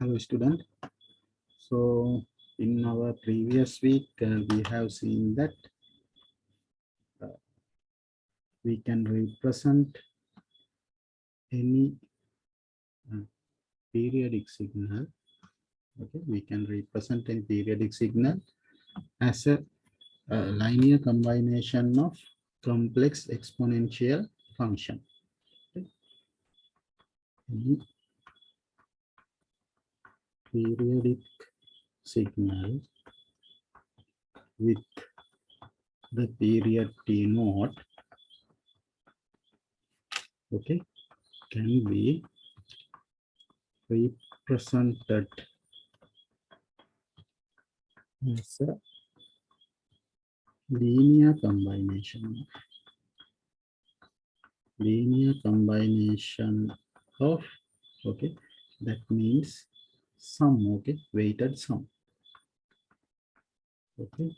Hello, student. So, in our previous week, we have seen that uh, we can represent any uh, periodic signal. Okay, we can represent any periodic signal as a linear combination of complex exponential function. Okay. Any periodic signal with the period t naught, okay, can be represented as a linear combination of, okay, that means sum, okay, weighted sum, okay,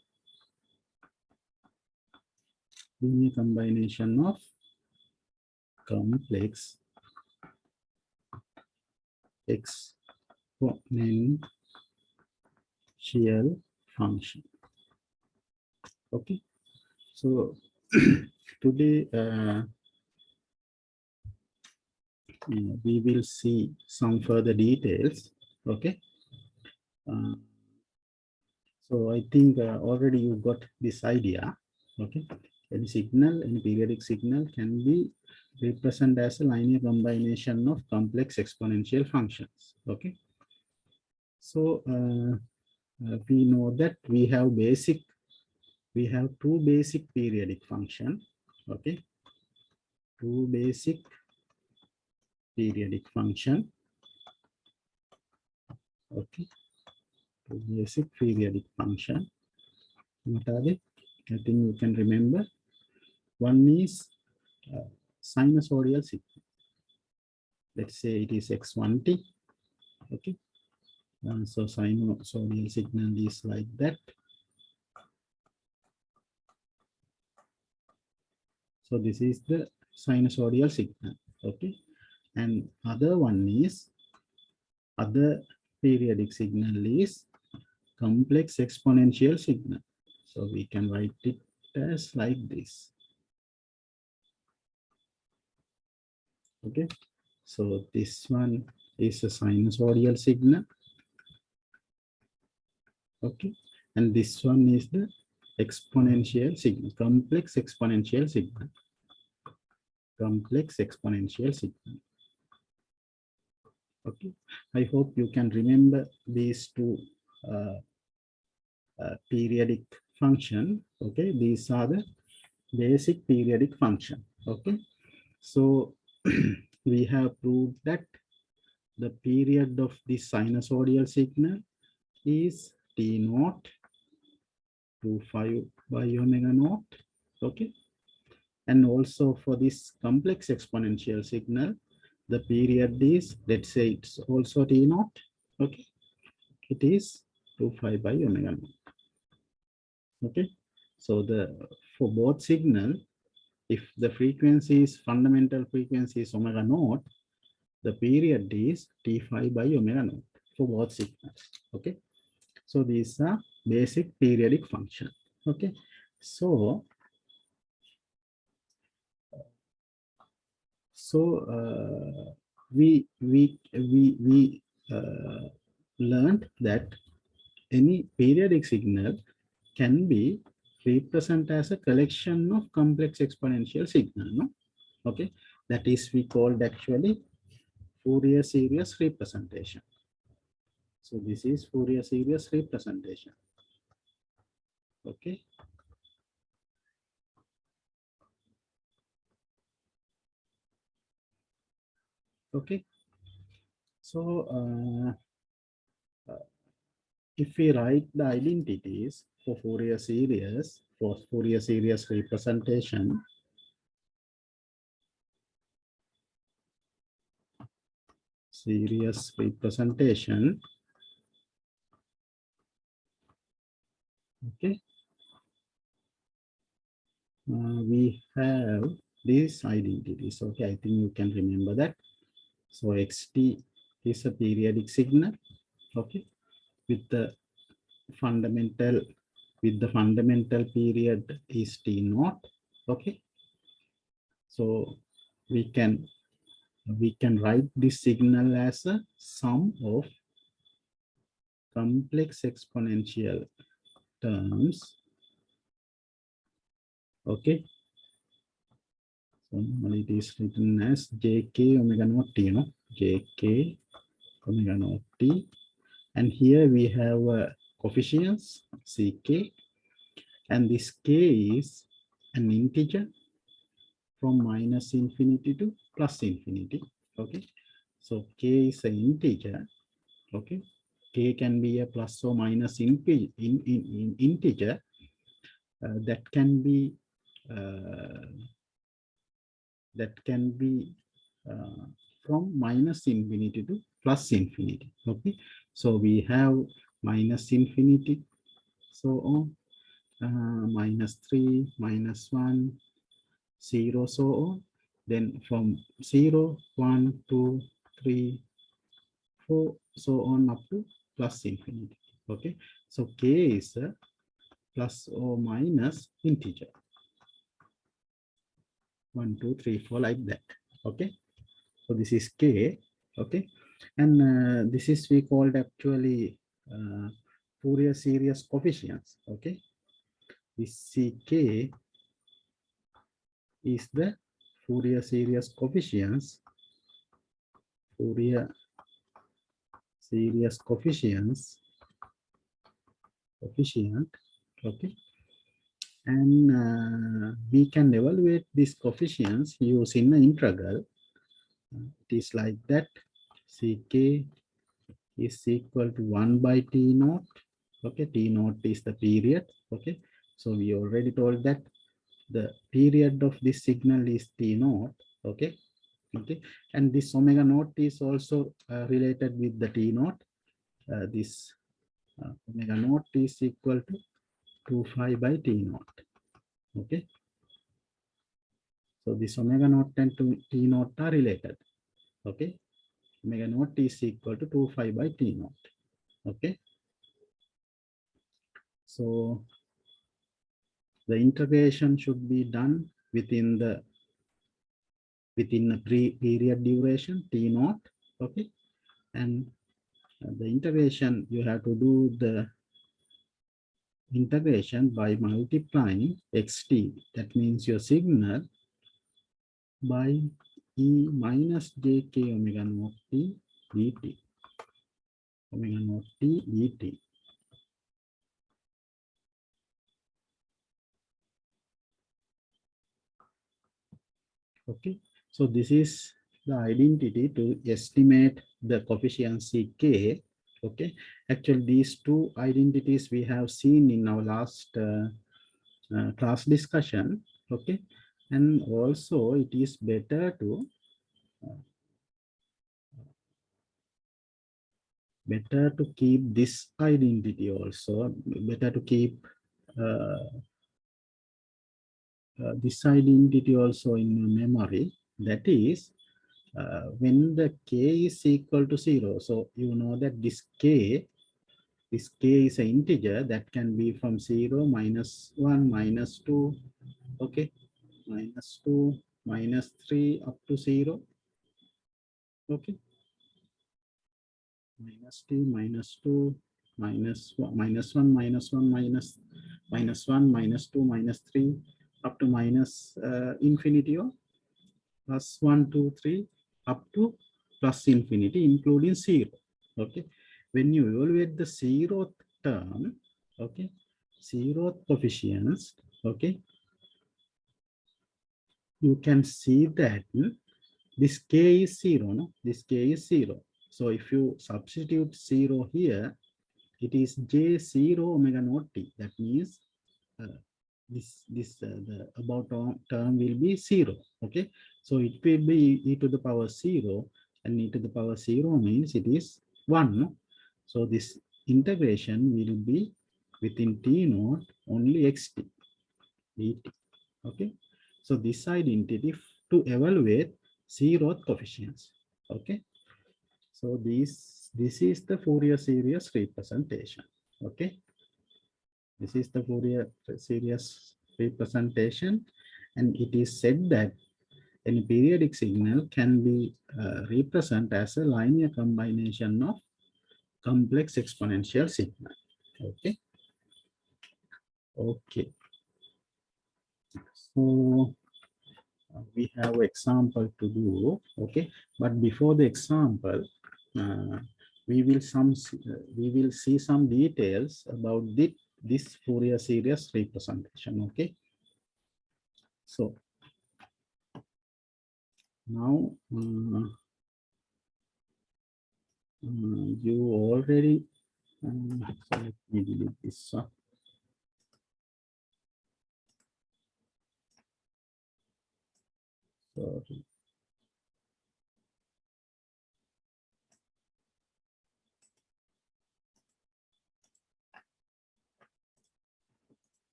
linear combination of complex exponential function. Okay, so today we will see some further details. Okay, uh, so I think already you got this idea. Okay, any signal, any periodic signal can be represented as a linear combination of complex exponential functions. Okay, so we know that we have two basic periodic function. Okay, two basic periodic function. Okay, two basic periodic function. What are they? I think you can remember. One is sinusoidal signal. Let's say it is x1t. Okay, so sinusoidal signal is like that. So this is the sinusoidal signal. Okay, and other periodic signal is complex exponential signal. So we can write it as like this. Okay, so this one is a sinusoidal signal. Okay, and this one is the exponential signal, complex exponential signal. Complex exponential signal. Okay, I hope you can remember these two uh, periodic function. Okay, these are the basic periodic function. Okay, so we have proved that the period of the sinusoidal signal is t naught to 5 by omega naught. Okay, and also for this complex exponential signal, the period is, let's say it's also t naught. Okay, it is 2 5 by omega naught. Okay, so for both signal, if the frequency is fundamental frequency is omega naught, the period is t5 by omega naught for both signals. Okay, so these are basic periodic function. Okay, so we learned that any periodic signal can be represented as a collection of complex exponential signal. No? Okay, that is we called actually Fourier series representation. So this is Fourier series representation. Okay. Okay. So if we write the identities for Fourier series representation, okay, we have these identities. Okay, I think you can remember that. So xt is a periodic signal, okay, with the fundamental period is t naught, okay. So we can write this signal as a sum of complex exponential terms, okay. So normally it is written as jk omega naught t, jk omega naught t, and here we have coefficients ck, and this k is an integer from minus infinity to plus infinity, okay. So k is an integer, okay. K can be a plus or minus integer that can be uh, uh, from minus infinity to plus infinity, okay. So we have minus infinity, so on, -3, -1, 0, so on. Then from 0, 1, 2, 3, 4, so on up to plus infinity, okay. So k is a plus or minus integer, 1, 2, 3, 4, like that, okay. So this is k, okay. And this is we called actually Fourier series coefficients, okay. This ck is the Fourier series Fourier series coefficient, okay. And we can evaluate these coefficients using the integral. It is like that. Ck is equal to 1 by t naught. Okay, t naught is the period. Okay, so we already told that the period of this signal is t naught. Okay, okay, and this omega naught is also related with the t naught. This omega naught is equal to 2 phi by t naught. Okay, so this omega naught and t naught are related. Okay, omega naught is equal to 2 phi by t naught. Okay, so the integration should be done within a period duration t naught. Okay, and the integration, you have to do the integration by multiplying xt, that means your signal, by e minus jk omega naught t dt, omega naught t dt. Okay, so this is the identity to estimate the coefficient ck. Okay, actually these two identities we have seen in our last class discussion. Okay, and also it is better to keep this identity also, better to keep uh, this identity also in your memory. That is, when the k is equal to 0, so you know that this k is an integer that can be from 0, -1, -2, okay, -2, -3 up to 0, okay, -t, -2, -1, -1, -1, -1, -2, -3, up to minus infinity or plus 1, 2, 3, up to plus infinity, including 0. Okay, when you evaluate the 0th term, okay, 0th coefficients, okay, you can see that this k is 0, no? This k is 0. So if you substitute 0 here, it is j0 omega naught t. That means uh, the about term will be 0. Okay, so it will be e to the power 0, and e to the power 0 means it is 1. No? So this integration will be within t naught only xt dt. Okay, so this identity to evaluate 0th coefficients. Okay, So this is the Fourier series representation. Okay, this is the Fourier series representation, and it is said that any periodic signal can be represented as a linear combination of complex exponential signal. Okay. Okay. So we have example to do. Okay. But before the example, uh, we will see some details about this Fourier series representation. Okay. So now you already so let me delete this. Sorry. Okay.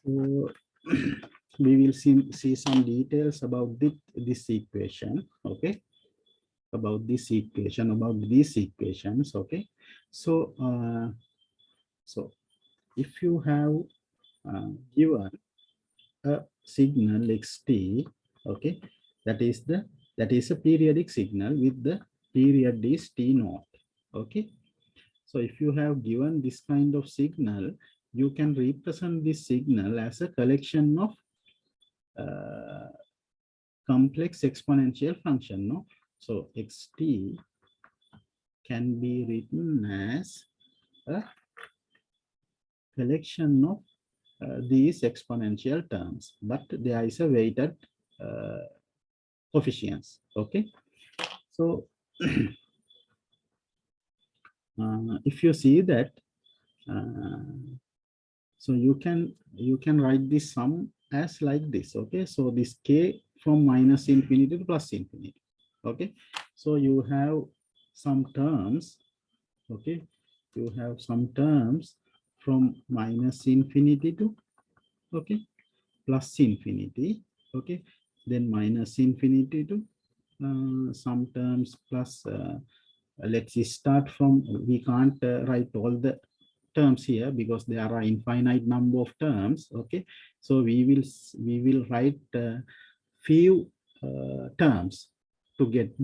So we will see some details about this equation. Okay. About this equation, about these equations. Okay. So, so if you have given a signal xt, okay, that is a periodic signal with the period is t naught. Okay. So if you have given this kind of signal, you can represent this signal as a collection of complex exponential function. No, so xt can be written as a collection of these exponential terms, but there is a weighted uh, coefficients. Okay, so if you see that, so you can write this sum as like this. Okay, so this k from minus infinity to plus infinity. Okay, so you have some terms. Okay, you have some terms from minus infinity to, okay, plus infinity. Okay, then minus infinity to some terms plus let's start from, we can't write all the terms here because there are infinite number of terms. Okay, so we will write few terms to get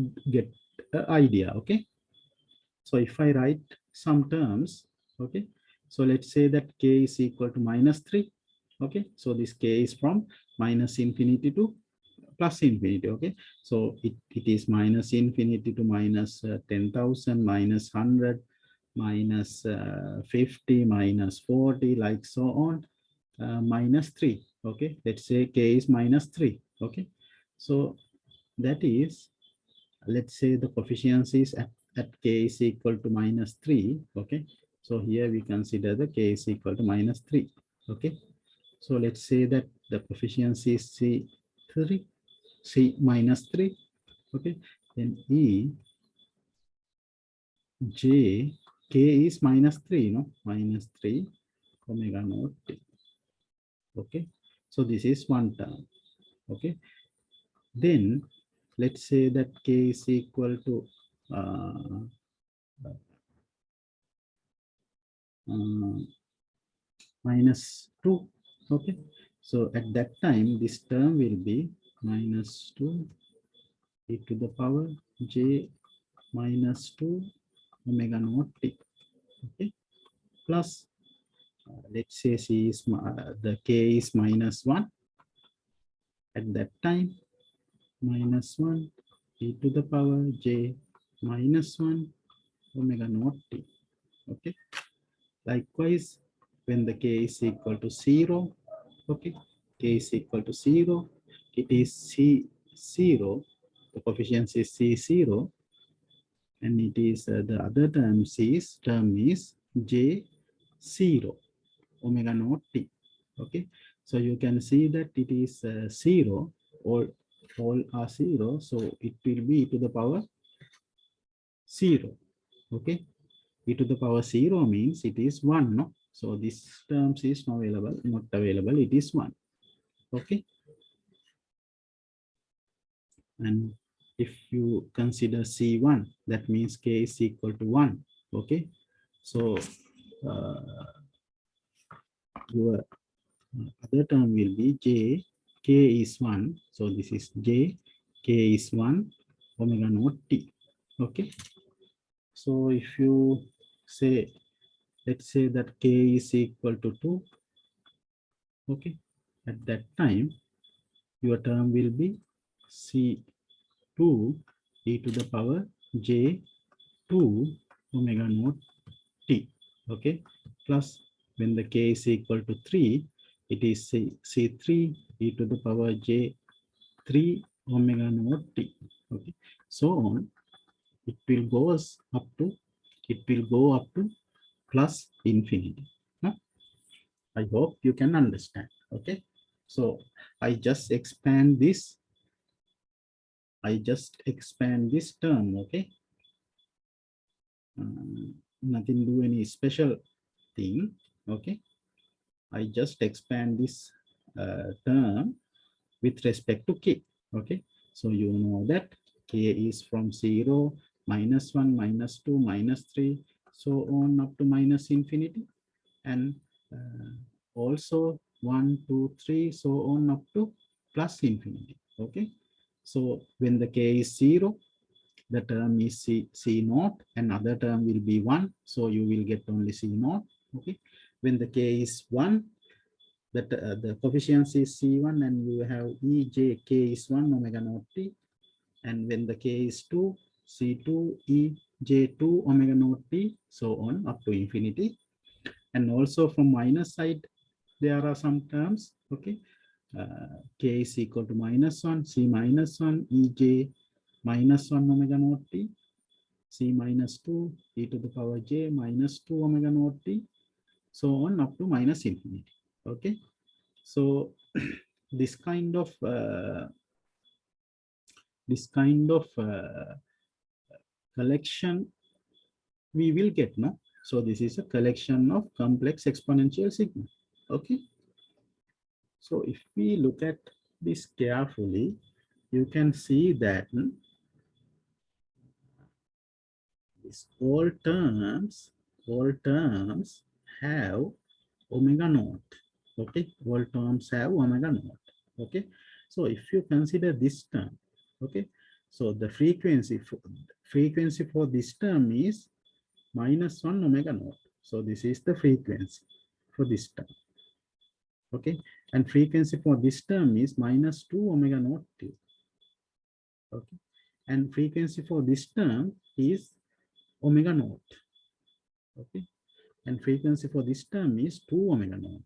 an idea. Okay, so if I write some terms, okay, so let's say that k is equal to minus 3. Okay, so this k is from minus infinity to plus infinity. Okay, so it is minus infinity to minus 10,000, minus 100, minus 50, minus 40, like so on, minus 3. Okay, let's say k is minus 3. Okay, so that is, let's say the coefficients is at k is equal to minus 3. Okay, so here we consider the k is equal to minus 3. Okay, so let's say that the coefficients is c3, c minus 3. Okay, then e j k is minus 3, no, minus 3 omega naught t. Okay, so this is one term. Okay, then let's say that k is equal to uh, minus 2. Okay, so at that time this term will be minus 2 e to the power j minus 2 omega naught t. Okay, plus let's say c is the k is minus 1. At that time, minus 1 e to the power j minus 1 omega naught t. Okay, likewise, when the k is equal to 0, okay, k is equal to 0, it is c0, the coefficient is c0, and it is the other term is j0 omega naught t. Okay, so you can see that it is 0 all are 0, so it will be e to the power 0. Okay, e to the power 0 means it is 1, no? So this terms is not available, it is 1. Okay, and if you consider C1, that means K is equal to 1. Okay, so uh, your other term will be J, K is 1. So this is J, K is 1, omega naught T. Okay, so if you say, let's say that K is equal to 2. Okay, at that time, your term will be C2 e to the power J 2 omega naught T. Okay, plus when the K is equal to 3, it is C3 e to the power J 3 omega naught T. Okay, so on. It will go up to plus infinity. Huh? I hope you can understand. Okay, so I just expand this term. Okay, nothing do any special thing. Okay, I just expand this term with respect to K. Okay, so you know that K is from 0, -1, -2, -3, so on up to minus infinity, and also 1, 2, 3, so on up to plus infinity. Okay, so when the K is 0, the term is C naught, and other term will be 1, so you will get only C naught. Okay, when the K is 1, that the coefficient is C1, and you have EJ, K is 1 omega naught T, and when the K is 2, C2 EJ2 omega naught T, so on up to infinity. And also from minus side, there are some terms. Okay, K is equal to -1, C -1, EJ -1 omega naught T, C -2 e to the power J -2 omega naught T, so on up to minus infinity. Okay, so this kind of collection we will get, no? So this is a collection of complex exponential sigma. Okay, so if we look at this carefully, you can see that this all terms have omega naught. Okay, all terms have omega naught. Okay, so if you consider this term, okay, so the frequency for this term is -1 omega naught. So this is the frequency for this term. Okay, and frequency for this term is -2 omega naught T. Okay, and frequency for this term is omega naught. Okay, and frequency for this term is 2 omega naught.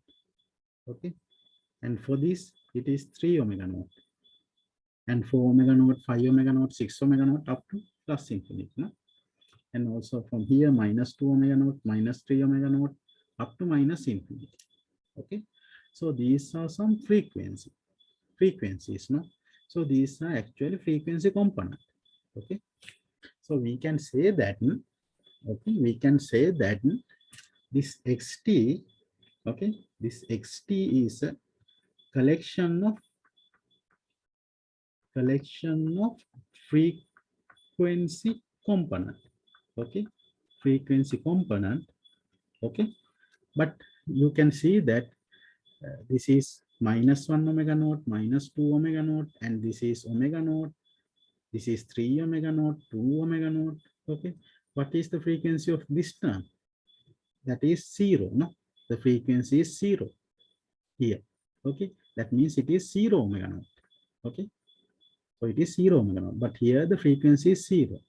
Okay, and for this it is 3 omega naught, and 4 omega naught, 5 omega naught, 6 omega naught up to plus infinity. No? And also from here -2 omega naught, -3 omega naught up to minus infinity. Okay, so these are some frequencies. No, so these are actually frequency component. Okay, so we can say that. Okay, we can say that this xt. Okay, this xt is a collection of frequency component. Okay, frequency component. Okay, but you can see that this is -1 omega naught, -2 omega naught, and this is omega naught. This is 3 omega naught, 2 omega naught. Okay, what is the frequency of this term? That is 0. No, the frequency is 0 here. Okay, that means it is 0 omega naught. Okay, so it is 0 omega naught, but here the frequency is 0.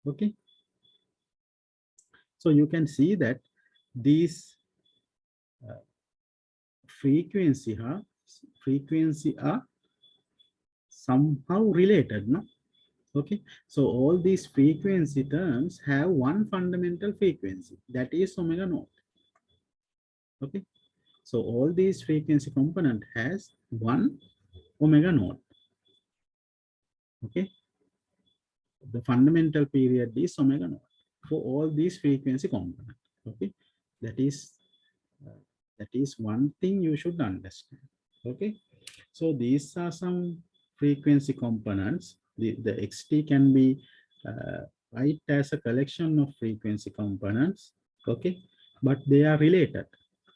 Okay, so you can see that these frequency are somehow related, no? Okay, so all these frequency terms have one fundamental frequency, that is omega naught. Okay, so all these frequency component has one omega naught. Okay, the fundamental period is omega naught for all these frequency components. Okay, that is uh, that is one thing you should understand. Okay, so these are some frequency components. The xt can be write as a collection of frequency components. Okay, but they are related.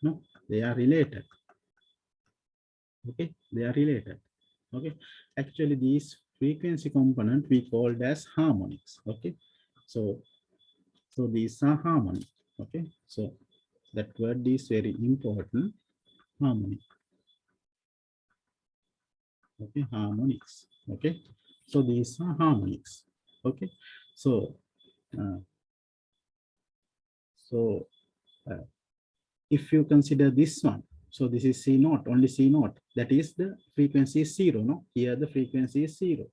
No, they are related. Okay, they are related. Okay, actually these frequency component we called as harmonics. Okay, so these are harmonic. Okay, so that word is very important. Harmonic. Okay, harmonics. Okay, so these are harmonics. Okay, so uh, so uh, if you consider this one, so this is C naught, only C naught, that is the frequency is zero. No, here the frequency is zero.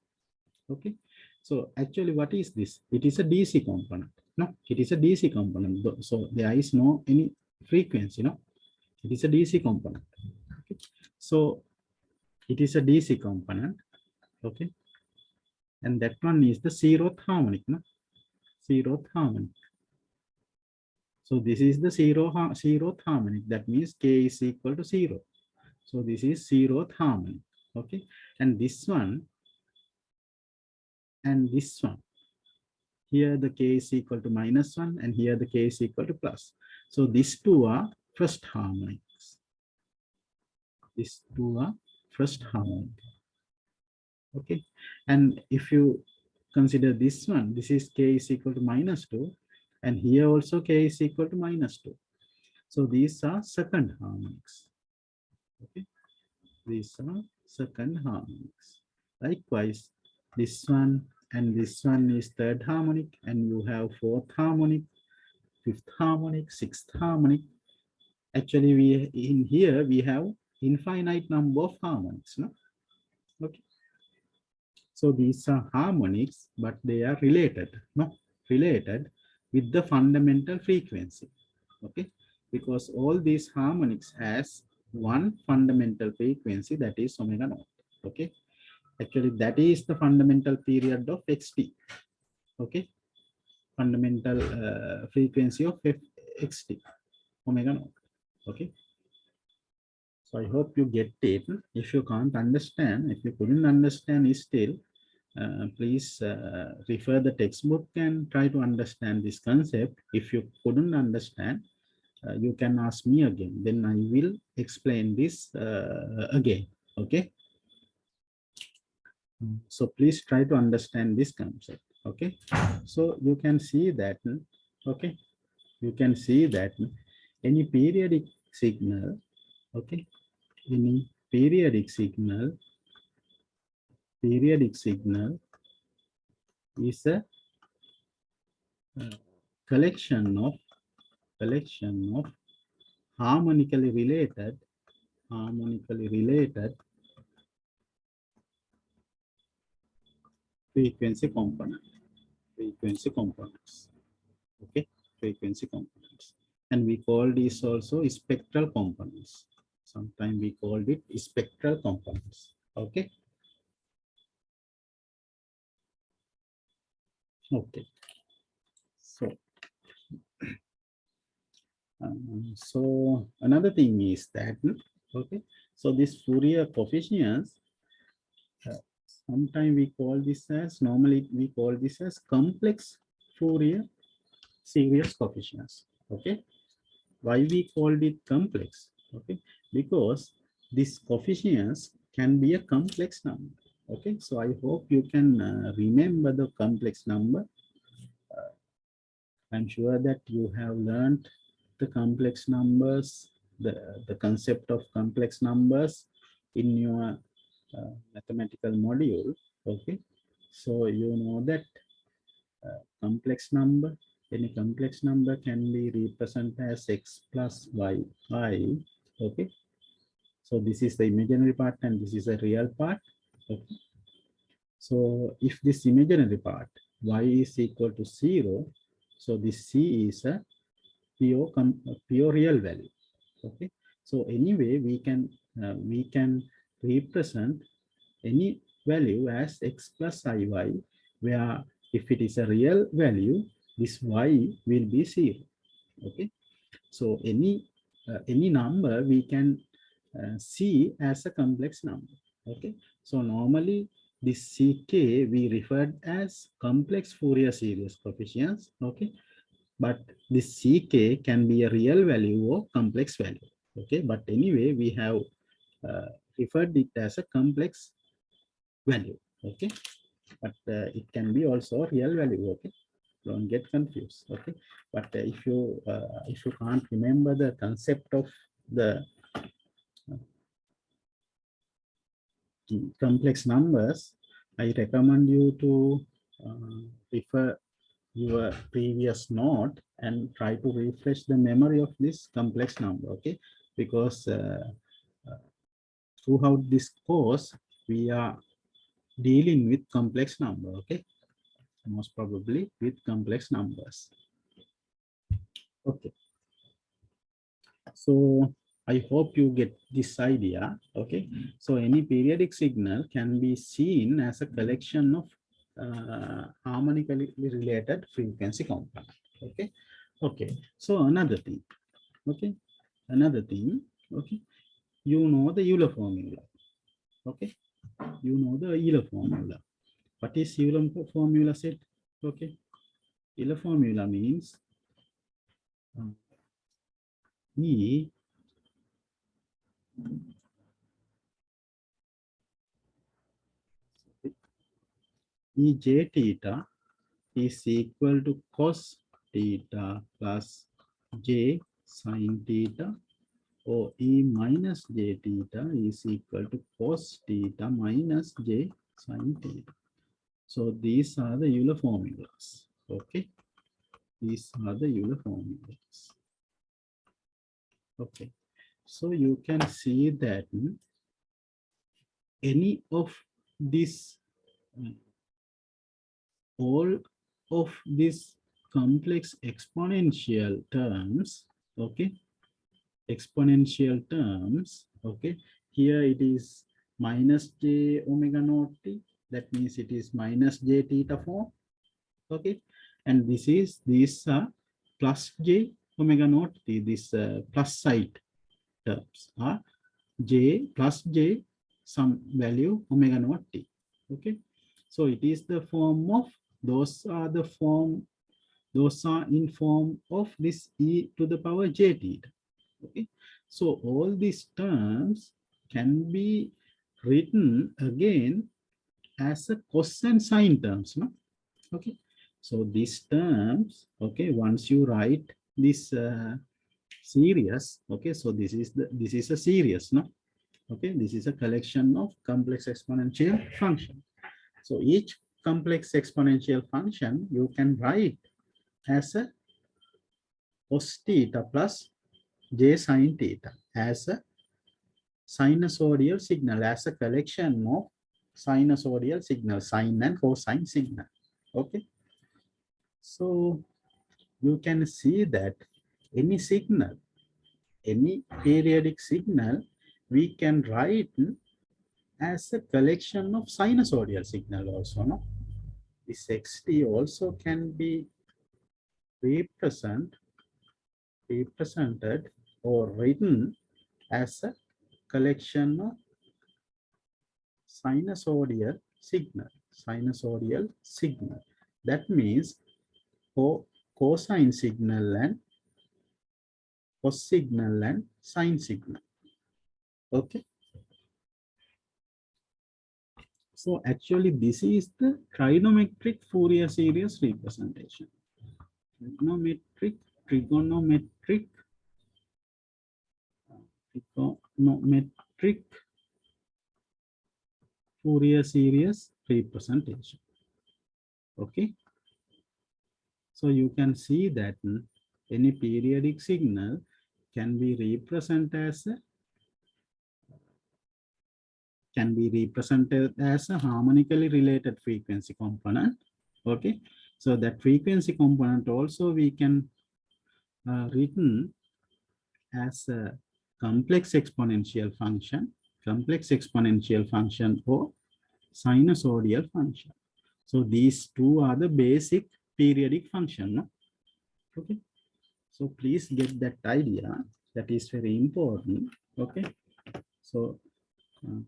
Okay, so actually what is this? It is a DC component. No, it is a DC component. So there is no any frequency. No, it is a DC component. Okay, so it is a DC component. Okay, and that one is the zeroth harmonic. No, zeroth harmonic. So this is the zeroth harmonic. That means k is equal to 0. So this is zeroth harmonic. Okay, and this one and this one. Here the k is equal to -1 and here the k is equal to plus. So these two are first harmonics. These two are first harmonic. Okay, and if you consider this one, this is k is equal to -2 and here also k is equal to -2. So these are second harmonics. Okay, these are second harmonics. Likewise, this one and this one is third harmonic, and you have fourth harmonic, fifth harmonic, sixth harmonic. Actually, we in here we have infinite number of harmonics. No? Okay. So these are harmonics, but they are related. No, related with the fundamental frequency. Okay, because all these harmonics has one fundamental frequency, that is omega naught. Okay, actually that is the fundamental period of xt. Okay, fundamental frequency of xt, omega naught. Okay, so I hope you get it. If you can't understand, if you couldn't understand still, please refer the textbook and try to understand this concept. If you couldn't understand, you can ask me again, then I will explain this again. Okay, so please try to understand this concept. Okay, so you can see that. Okay, you can see that any periodic signal, okay, any periodic signal is a collection of harmonically related frequency components. Okay, frequency components, and we call these also spectral components. Sometimes we called it spectral components. Okay. Okay. So another thing is that, okay, so this Fourier coefficients, sometimes we call this as, normally we call this as complex Fourier series coefficients. Okay, why we called it complex? Okay, because these coefficients can be a complex number. Okay, so I hope you can remember the complex number. I'm sure that you have learned the complex numbers, the concept of complex numbers in your mathematical module. Okay, so you know that complex number, any complex number can be represented as x plus y I. Okay, so this is the imaginary part and this is a real part. Okay, so if this imaginary part y is equal to 0, so this c is a pure real value. Okay, so anyway we can represent any value as x plus iy, where if it is a real value, this y will be 0. Okay, so any number we can see as a complex number. Okay, so normally this ck we referred as complex Fourier series coefficients. Okay, but this ck can be a real value or complex value. Okay, but anyway we have referred it as a complex value. Okay, but it can be also real value. Okay, don't get confused. Okay, but if you can't remember the concept of the complex numbers, I recommend you to refer your previous note and try to refresh the memory of this complex number. Okay, because throughout this course we are dealing with complex number. Okay, most probably with complex numbers. Okay, so I hope you get this idea. Okay, so any periodic signal can be seen as a collection of harmonically related frequency components. Okay, okay, so another thing. Okay, another thing. Okay, you know the Euler formula. Okay, you know the Euler formula. What is Euler formula said? Okay, Euler formula means E ej theta is equal to cos theta plus j sin theta, or E minus j theta is equal to cos theta minus j sin theta. So these are the Euler formulas. Okay, these are the Euler formulas. Okay, so you can see that any of these all of these complex exponential terms, okay, exponential terms, okay, here it is minus j omega naught t, that means it is minus j theta form. Okay, and these are plus j omega naught t, this plus side terms are j plus j some value omega naught t. Okay, so it is the form of, those are the form, those are in form of this e to the power j theta. Okay, so all these terms can be written again as a cos and sine terms, no? Okay, so these terms, okay, once you write this series, okay, so this is a series, no? Okay, this is a collection of complex exponential function. So each complex exponential function you can write as a cos theta plus j sin theta, as a sinusoidal signal, as a collection of sinusoidal signal, sine and cosine signal. Okay, so you can see that any signal, any periodic signal, we can write as a collection of sinusoidal signal also, no? This xt also can be represented or written as a collection of sinusoidal signal, sinusoidal signal. That means cosine signal and cos signal and sine signal. Okay, so actually this is the trigonometric Fourier series representation. Trigonometric Fourier series representation. Okay, so you can see that any periodic signal can be represented as a harmonically related frequency component. Okay, so that frequency component also we can written as a complex exponential function or sinusoidal function. So these two are the basic periodic function. No? Okay. So please get that idea. That is very important. Okay. So uh,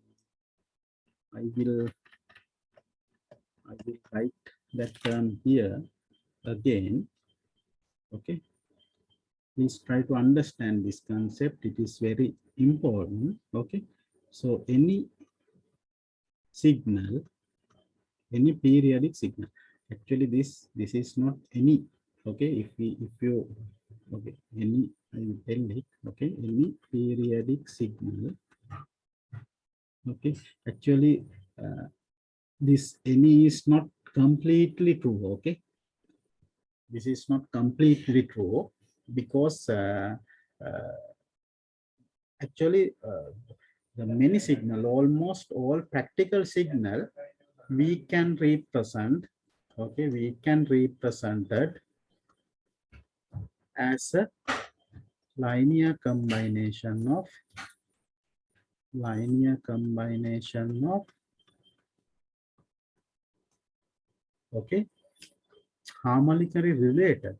I will write that term here again. Okay. Please try to understand this concept. It is very important. Okay. So any signal, any periodic signal. Actually, this is not any. Okay. If you okay, any, I will tell it. Okay, any periodic signal. Okay. Actually, this any is not completely true. Okay, this is not completely true because actually the many signal, almost all practical signal, we can represent. Okay, we can represent it as a linear combination of okay, harmonically related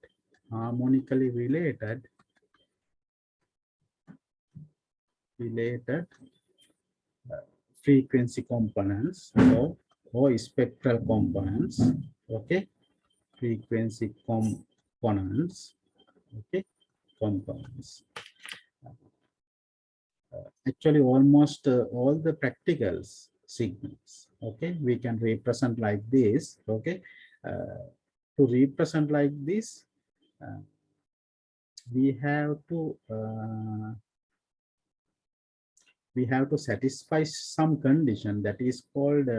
frequency components or spectral components. Okay, frequency components. Okay, components. Actually, almost all the practical signals. Okay, we can represent like this. Okay, to represent like this, we have to satisfy some condition that is called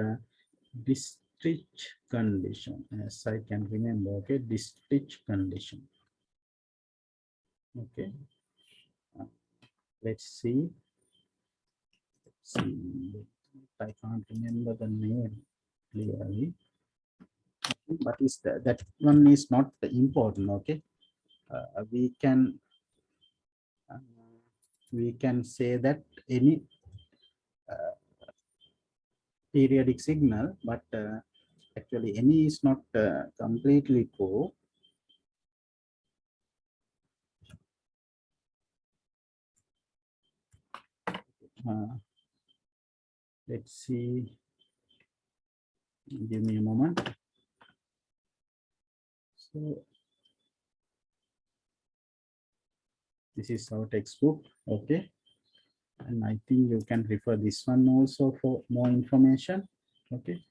Districh condition, as I can remember. Okay, Districh condition. Okay, let's see. I can't remember the name clearly, but is that one is not important. Okay, we can say that any periodic signal, but actually any is not completely true. Let's see. Give me a moment. So this is our textbook. Okay, and I think you can refer this one also for more information. Okay,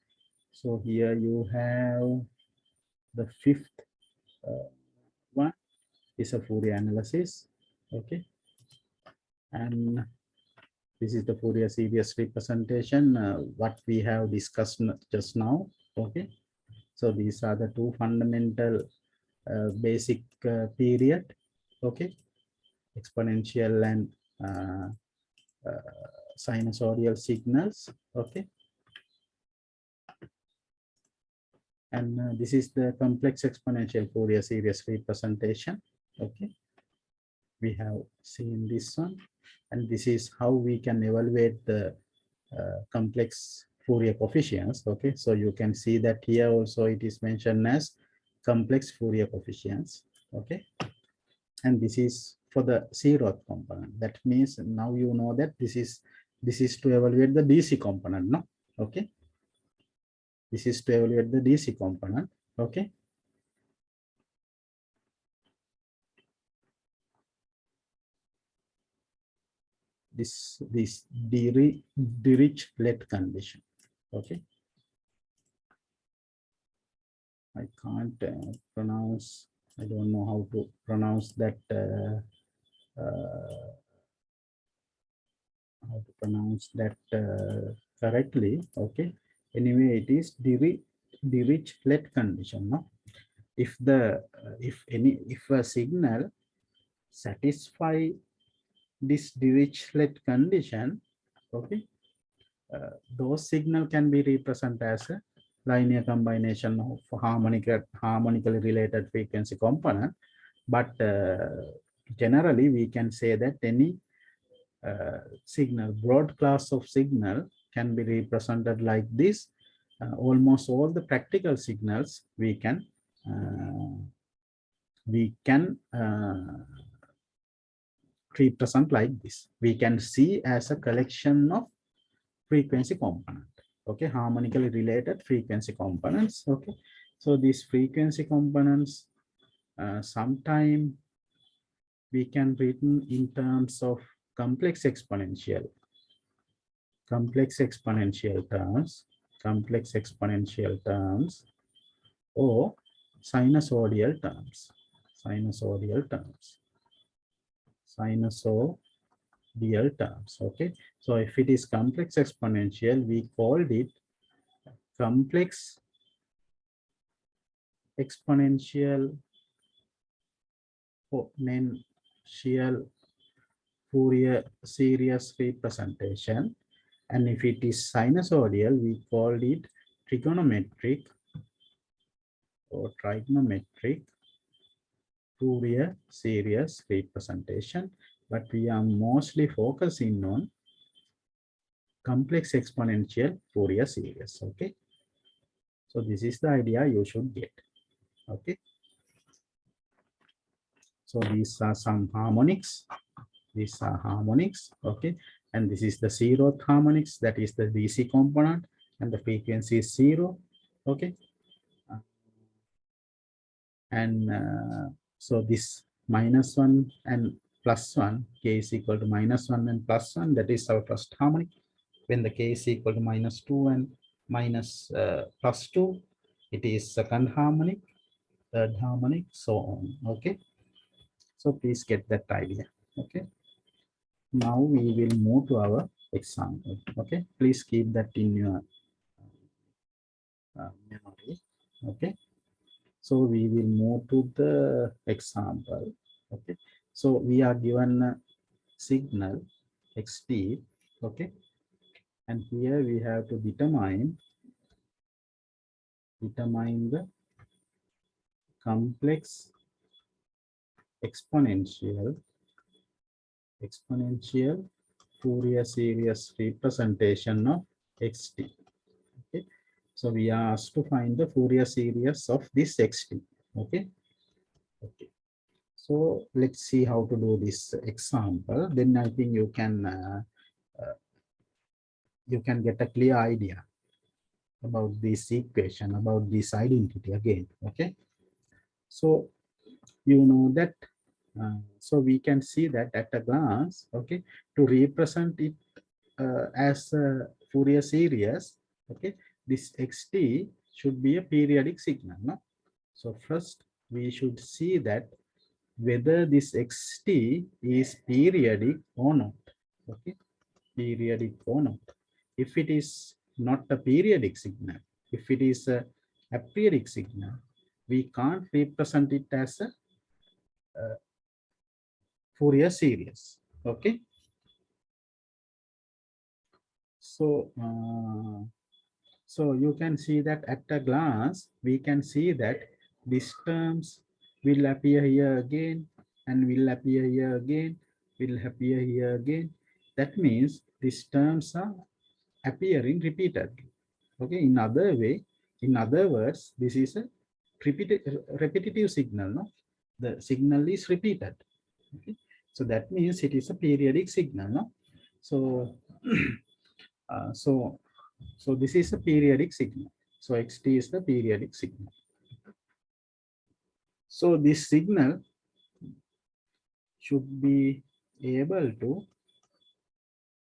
so here you have the fifth one is a Fourier analysis. Okay, and this is the Fourier series representation, what we have discussed just now. Okay, so these are the two fundamental basic period. Okay, exponential and sinusoidal signals. Okay, and this is the complex exponential Fourier series representation. Okay, we have seen this one, and this is how we can evaluate the complex Fourier coefficients. Okay, so you can see that here also it is mentioned as complex Fourier coefficients. Okay, and this is for the zeroth component. That means now you know that this is to evaluate the DC component. No, okay, this is to evaluate the DC component. Okay, this Dirichlet condition. Okay, I can't pronounce. I don't know how to pronounce that. How to pronounce that correctly. Okay. Anyway, it is Dirichlet condition. No, if a signal satisfy this Dirichlet condition, okay, those signal can be represented as a linear combination of harmonically related frequency component. But generally, we can say that any signal, broad class of signal, can be represented like this almost all the practical signals uh, we can represent like this. We can see as a collection of frequency component. Okay, harmonically related frequency components. Okay, so these frequency components sometime we can written in terms of complex exponential terms, complex exponential terms, or sinusoidal terms, sinusoidal terms, sinusoidal terms. Okay, so if it is complex exponential, we called it complex exponential potential Fourier series representation. And if it is sinusoidal, we called it trigonometric or trigonometric Fourier series representation. But we are mostly focusing on complex exponential Fourier series. Okay, so this is the idea you should get. Okay, so these are some harmonics. These are harmonics. Okay, and this is the zeroth harmonics, that is the DC component, and the frequency is 0. Okay, and so this -1 and +1, k is equal to -1 and +1, that is our first harmonic. When the k is equal to -2 and +2, it is second harmonic, third harmonic, so on. Okay, so please get that idea. Okay, now we will move to our example. Okay, please keep that in your memory. Okay, so we will move to the example. Okay, so we are given a signal xt. Okay, and here we have to determine the complex exponential Fourier series representation of xt. Okay, so we are asked to find the Fourier series of this xt. Okay, okay, so let's see how to do this example. Then I think you can get a clear idea about this equation, about this identity again. Okay, so you know that so we can see that at a glance. Okay, to represent it as a Fourier series, okay, this xt should be a periodic signal, no? So first we should see that whether this xt is periodic or not. Okay, periodic or not. If it is not a periodic signal, if it is a aperiodic signal, we can't represent it as a Fourier series. Okay, so so you can see that at a glance we can see that these terms will appear here again, and will appear here again, will appear here again. That means these terms are appearing repeatedly. Okay, in other words, this is a repetitive signal. No, the signal is repeated. Okay, so that means it is a periodic signal. No, so uh, so so this is a periodic signal. So xt is the periodic signal. So this signal should be able to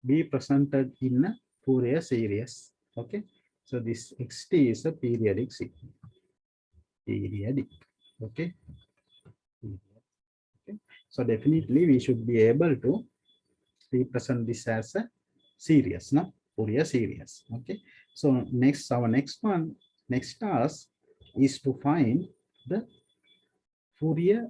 be presented in a Fourier series. Okay, so this xt is a periodic signal. Periodic. Okay. Okay. So definitely we should be able to represent this as a series, no? Fourier series. Okay. So our next task is to find the Fourier,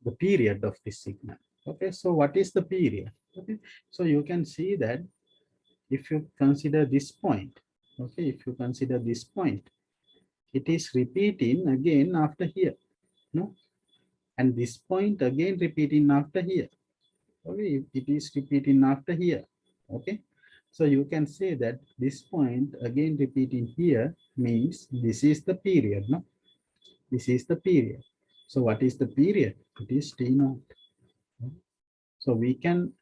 the period of this signal. Okay. So what is the period? Okay. So you can see that if you consider this point, okay, if you consider this point, it is repeating again after here, no? And this point again repeating after here. Okay, it is repeating after here. Okay, So you can say that this point again repeating here means this is the period, no? This is the period. So what is the period? It is T naught. So we can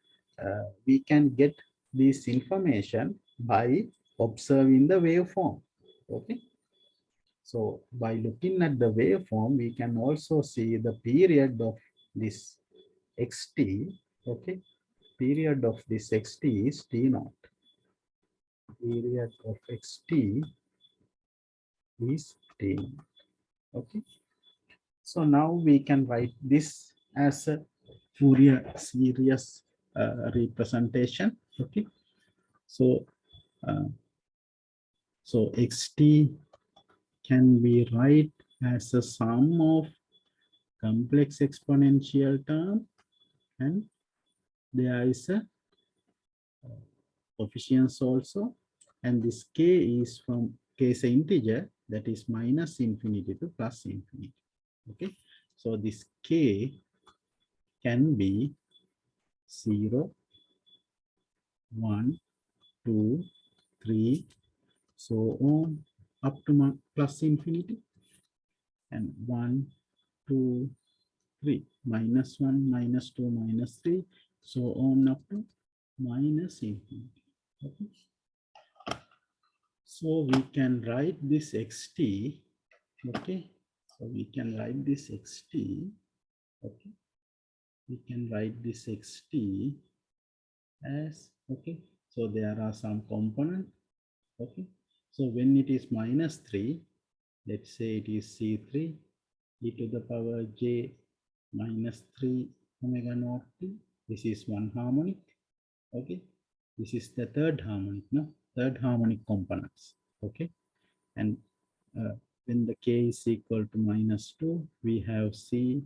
get this information by observing the waveform. Okay. So by looking at the waveform, we can also see the period of this xt. Okay. Period of this xt is T naught. Period of xt is T naught. Okay. So now we can write this as a Fourier series representation. Okay. So uh, so xt can be write as a sum of complex exponential term, and there is a coefficients also, and this k is from k is an integer, that is minus infinity to plus infinity. Okay, so this k can be 0, 1, 2, 3, so on up to plus infinity, and 1, 2, 3, minus 1, minus 2, minus 3, so on up to minus infinity. Okay. So we can write this xt. Okay. So we can write this xt. Okay. We can write this xt as, okay. So there are some component. Okay. So when it is minus 3, let's say it is C3 e to the power j minus 3 omega naught t. This is one harmonic. Okay. This is the third harmonic, no? Third harmonic components. Okay. And when the k is equal to minus 2, we have C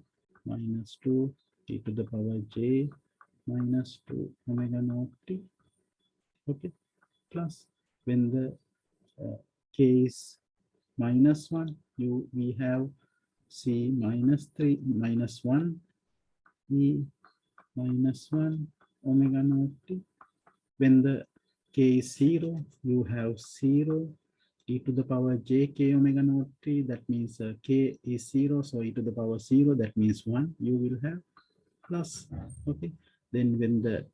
minus 2 e to the power j minus 2 omega naught t. Okay. Plus when the k is minus 1, we have C minus 3 minus 1 e minus 1 omega naught t. When the k is 0, you have 0 e to the power j k omega naught t. That means k is 0, so e to the power 0, that means 1, you will have plus. Okay. Then when the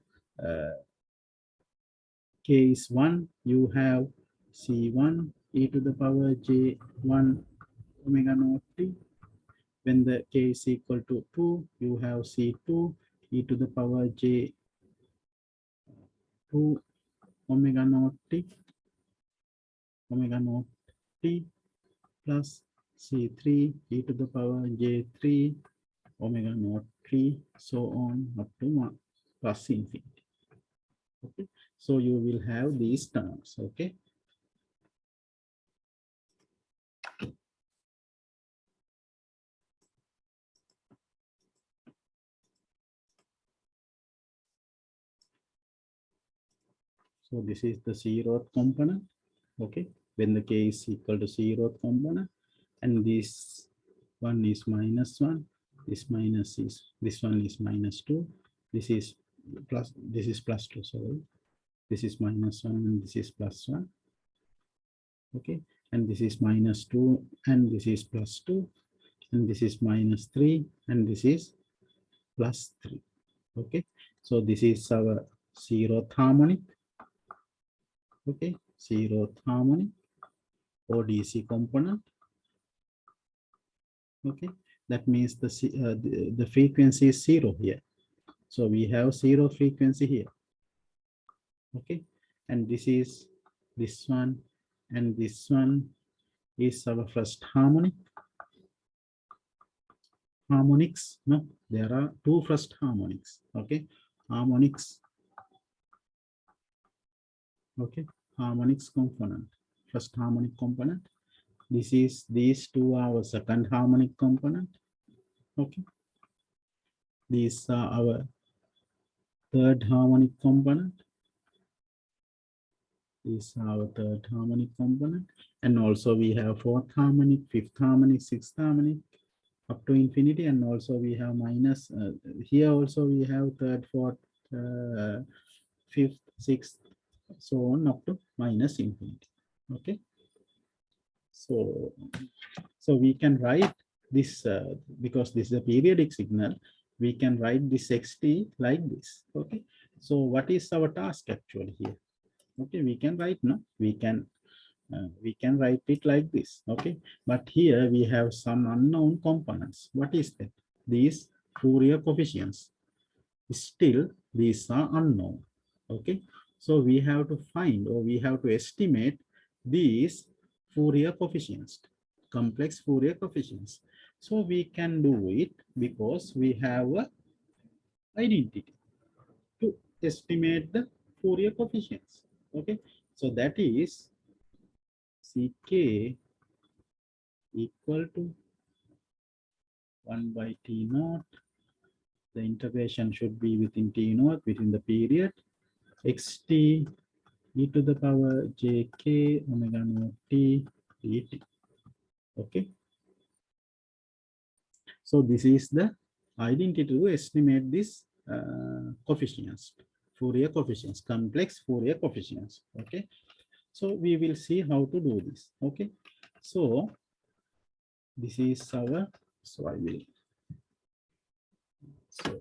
k is 1, you have c1 e to the power j 1 omega naught t. When the k is equal to 2, you have c2 e to the power j 2 omega naught t plus c3 e to the power j3 omega naught t, so on up to 1 plus infinity. Okay, so you will have these terms. Okay. So this is the zeroth component. Okay, when the k is equal to zeroth component, and this one is minus 1, this minus is, this one is minus 2, this is plus, this is plus 2, sorry, this is minus 1 and this is plus 1. Okay, and this is minus 2 and this is plus 2, and this is minus 3 and this is plus 3. Okay, so this is our zeroth harmonic. Okay, zeroth harmonic or DC component. Okay, that means the frequency is 0 here. So we have 0 frequency here. Okay, and this is this one, and this one is our first harmonic. Harmonics, no, there are two first harmonics. Okay, harmonics. Okay, harmonics component, first harmonic component. This is, these two are our second harmonic component. Okay, these are our third harmonic component. These are our third harmonic component, and also we have fourth harmonic, fifth harmonic, sixth harmonic, up to infinity, and also we have minus. Here also we have third, fourth, fifth, sixth, so on up to minus infinity. Okay, so we can write this because this is a periodic signal. We can write this xt like this. Okay, so what is our task actually here? Okay, we can write, no, we can write it like this. Okay, but here we have some unknown components. What is that? These Fourier coefficients. Still these are unknown. Okay, so we have to find, or we have to estimate these Fourier coefficients, complex Fourier coefficients. So we can do it because we have a identity to estimate the Fourier coefficients. Okay, so that is ck equal to 1 by t naught. The integration should be within t naught, within the period xt e to the power jk omega naught t dt. Okay, so this is the identity to estimate this coefficients, Fourier coefficients, complex Fourier coefficients. Okay, so we will see how to do this. Okay, so this is our, so I will, so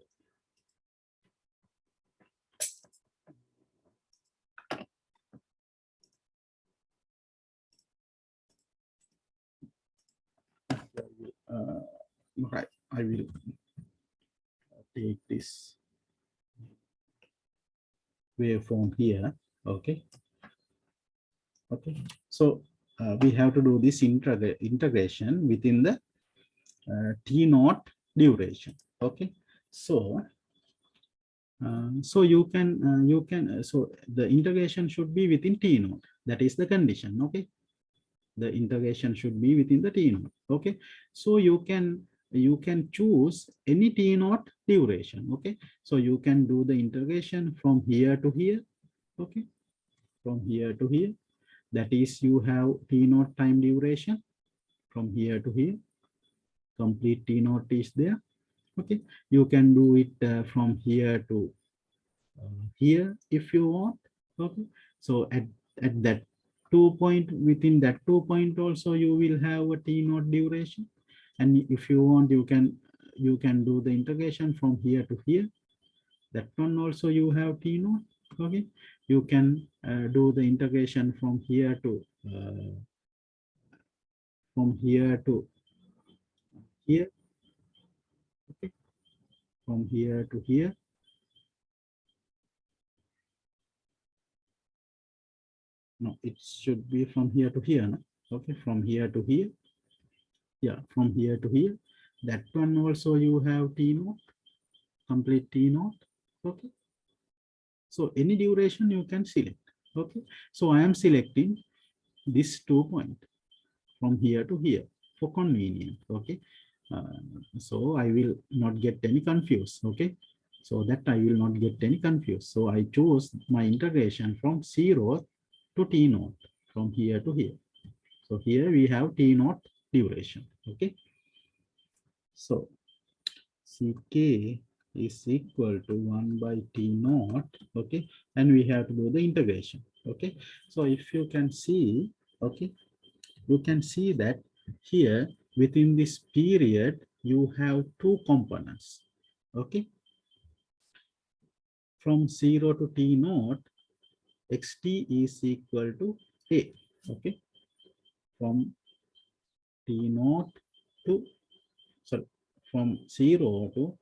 right, I will take this waveform here. Okay, okay, so we have to do this integration within the t naught duration. Okay, so so the integration should be within t naught. That is the condition. Okay, the integration should be within the t naught. Okay, so you can choose any t naught duration. Okay, so you can do the integration from here to here. Okay, from here to here. That is, you have t naught time duration from here to here. Complete t naught is there. Okay, you can do it from here to here if you want. Okay, so at that 2 point, within that 2 point also you will have a t naught duration, and if you want you can do the integration from here to here. That one also you have t naught. Okay, you can do the integration from here to here. Okay, from here to here. No, it should be from here to here. No? Okay, from here to here. Yeah, from here to here. That one also you have t naught, complete t naught. Okay, so any duration you can select. Okay, so I am selecting this 2 point from here to here for convenience. Okay, so I will not get any confused. Okay, so that I will not get any confused. So I choose my integration from 0 to t naught, from here to here. So here we have t naught duration. Okay, so ck is equal to 1 by t naught. Okay, and we have to do the integration. Okay, so if you can see, okay, you can see that here within this period you have two components. Okay, from 0 to t naught, xt is equal to a. Okay, from t naught to, sorry, from 0 to,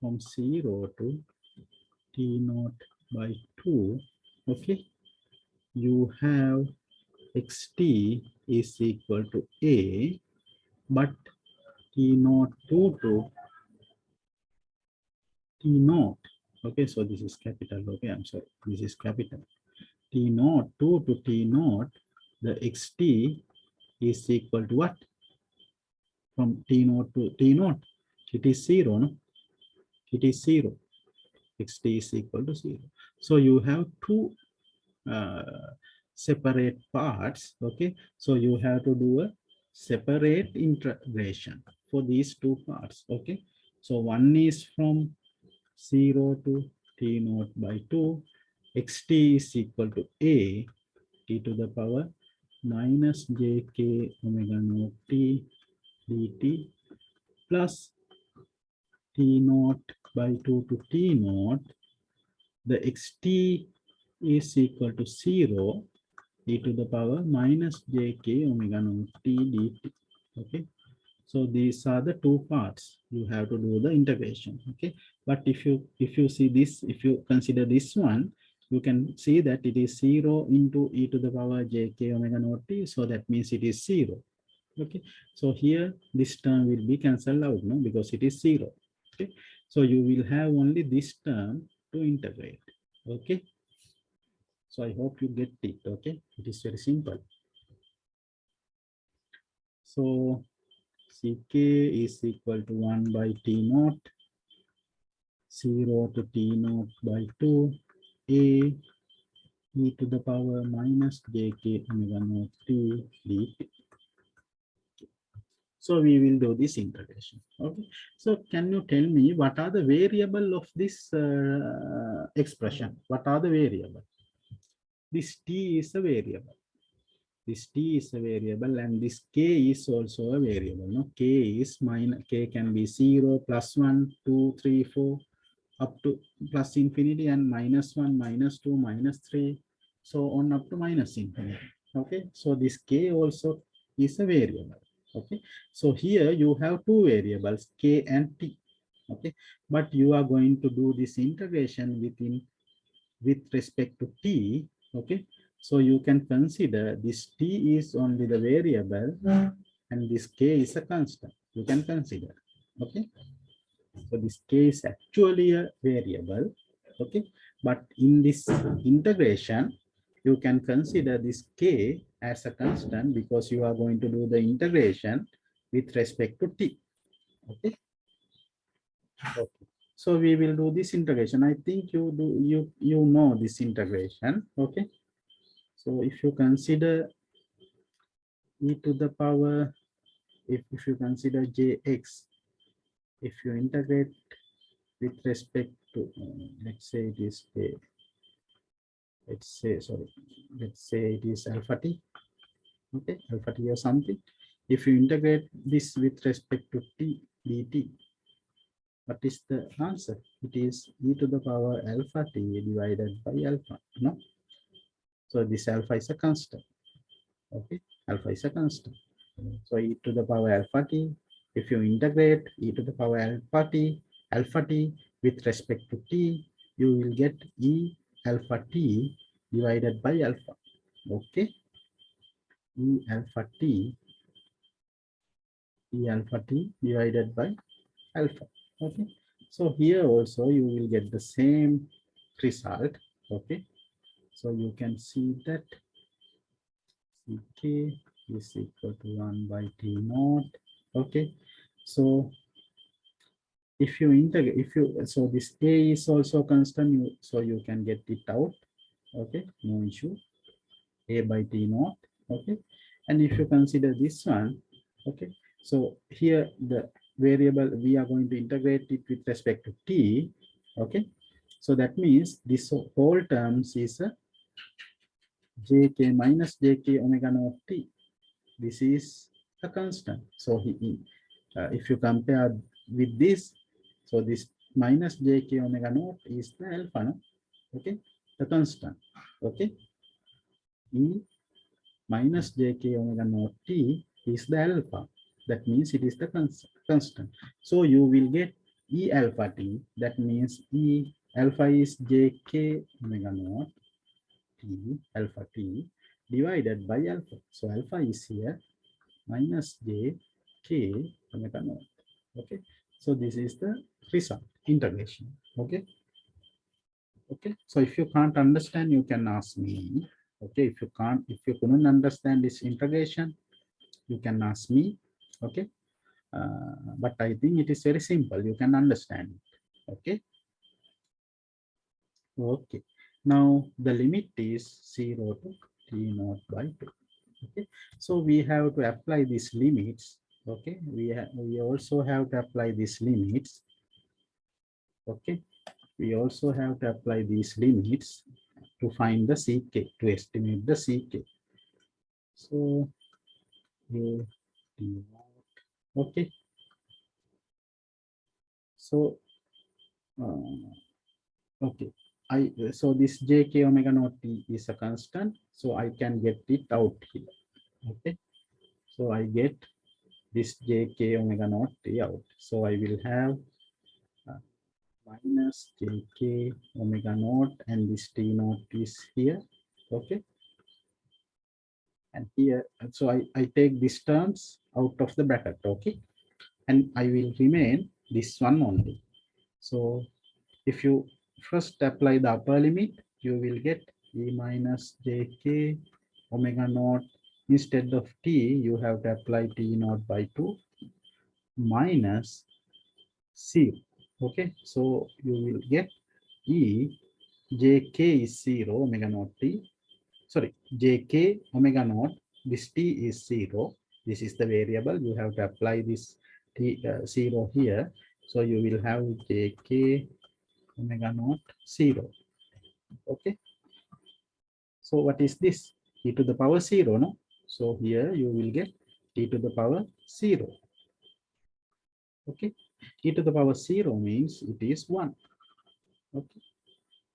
from 0 to t naught by 2. Okay, you have xt is equal to a, but t naught 2 to t naught. Okay, so this is capital. Okay, I'm sorry, this is capital. T naught 2 to t naught, the xt is equal to what? From t naught to t naught, it is 0, no? It is 0. Xt is equal to 0. So you have two separate parts. Okay, so you have to do a separate integration for these two parts. Okay, so one is from 0 to t naught by 2, xt is equal to a t to the power minus jk omega naught t dt plus t naught by 2 to t naught. The xt is equal to 0 e to the power minus jk omega naught t dt. Okay. So these are the two parts you have to do the integration. Okay. But if you see this, if you consider this one, you can see that it is 0 into e to the power jk omega naught t. So that means it is 0. Okay. So here this term will be cancelled out, no, because it is 0. Okay. So you will have only this term to integrate. Okay. So I hope you get it. Okay. It is very simple. So Ck is equal to 1 by t naught, 0 to t naught by 2, a e to the power minus jk omega naught t dt. So we will do this integration. Okay. So can you tell me what are the variable of this expression? What are the variable? This t is a variable. This t is a variable, and this k is also a variable. No, k is minus, k can be 0, plus 1, 2, 3, 4, up to plus infinity, and minus 1, minus 2, minus 3, so on up to minus infinity. Okay, so this k also is a variable. Okay, so here you have two variables, k and t. Okay, but you are going to do this integration with respect to t. Okay, so you can consider this t is only the variable and this k is a constant. You can consider. Okay, so this k is actually a variable. Okay, but in this integration, you can consider this k as a constant because you are going to do the integration with respect to t. Okay. Okay. So we will do this integration. I think you know this integration. Okay. So if you consider e to the power, if you consider jx, if you integrate with respect to, let's say it is a, let's say it is alpha t. Okay, alpha t or something. If you integrate this with respect to t dt, what is the answer? It is e to the power alpha t divided by alpha. No, so this alpha is a constant. Okay, alpha is a constant. So e to the power alpha t, if you integrate e to the power alpha t with respect to t, you will get e alpha t divided by alpha. Okay, e alpha t divided by alpha. Okay, so here also you will get the same result. Okay, so you can see that Ck is equal to 1 by t naught. Okay, so if you integrate, so this a is also constant, so you can get it out. Okay, no issue, a by t naught. Okay, and if you consider this one, okay, so here the variable we are going to integrate it with respect to t. Okay, so that means this whole terms is a jk minus jk omega naught t. This is a constant. So if you compare with this, so this minus jk omega naught is the alpha, no? Okay, the constant. Okay, e minus jk omega naught t is the alpha. That means it is the constant. So you will get e alpha t. That means e alpha is jk omega naught t alpha t divided by alpha. So alpha is here minus j k omega naught. Okay, so this is the result integration. Okay. Okay, so if you can't understand, you can ask me. Okay, if you couldn't understand this integration, you can ask me. Okay, but I think it is very simple, you can understand it. Okay. Okay, now the limit is 0 to t naught by 2. Okay, so we have to apply these limits. Okay, we also have to apply these limits. Okay, we also have to apply these limits to find the CK, to estimate the CK. So, okay. So, okay. So this JK omega naught T is a constant, so I can get it out here. Okay. So I get this JK omega naught T out. So I will have minus JK omega naught, and this T naught is here. Okay. And here, so I take these terms out of the bracket. Okay. And I will remain this one only. So if you first apply the upper limit, you will get E minus JK omega naught. Instead of T, you have to apply T naught by 2 minus C. Okay, so you will get E JK is 0 omega naught T. Sorry, JK omega naught. This T is 0. This is the variable. You have to apply this T 0 here. So you will have JK omega naught 0. Okay. So what is this? E to the power 0, no? So here you will get e to the power 0. Okay. E to the power 0 means it is 1. Okay.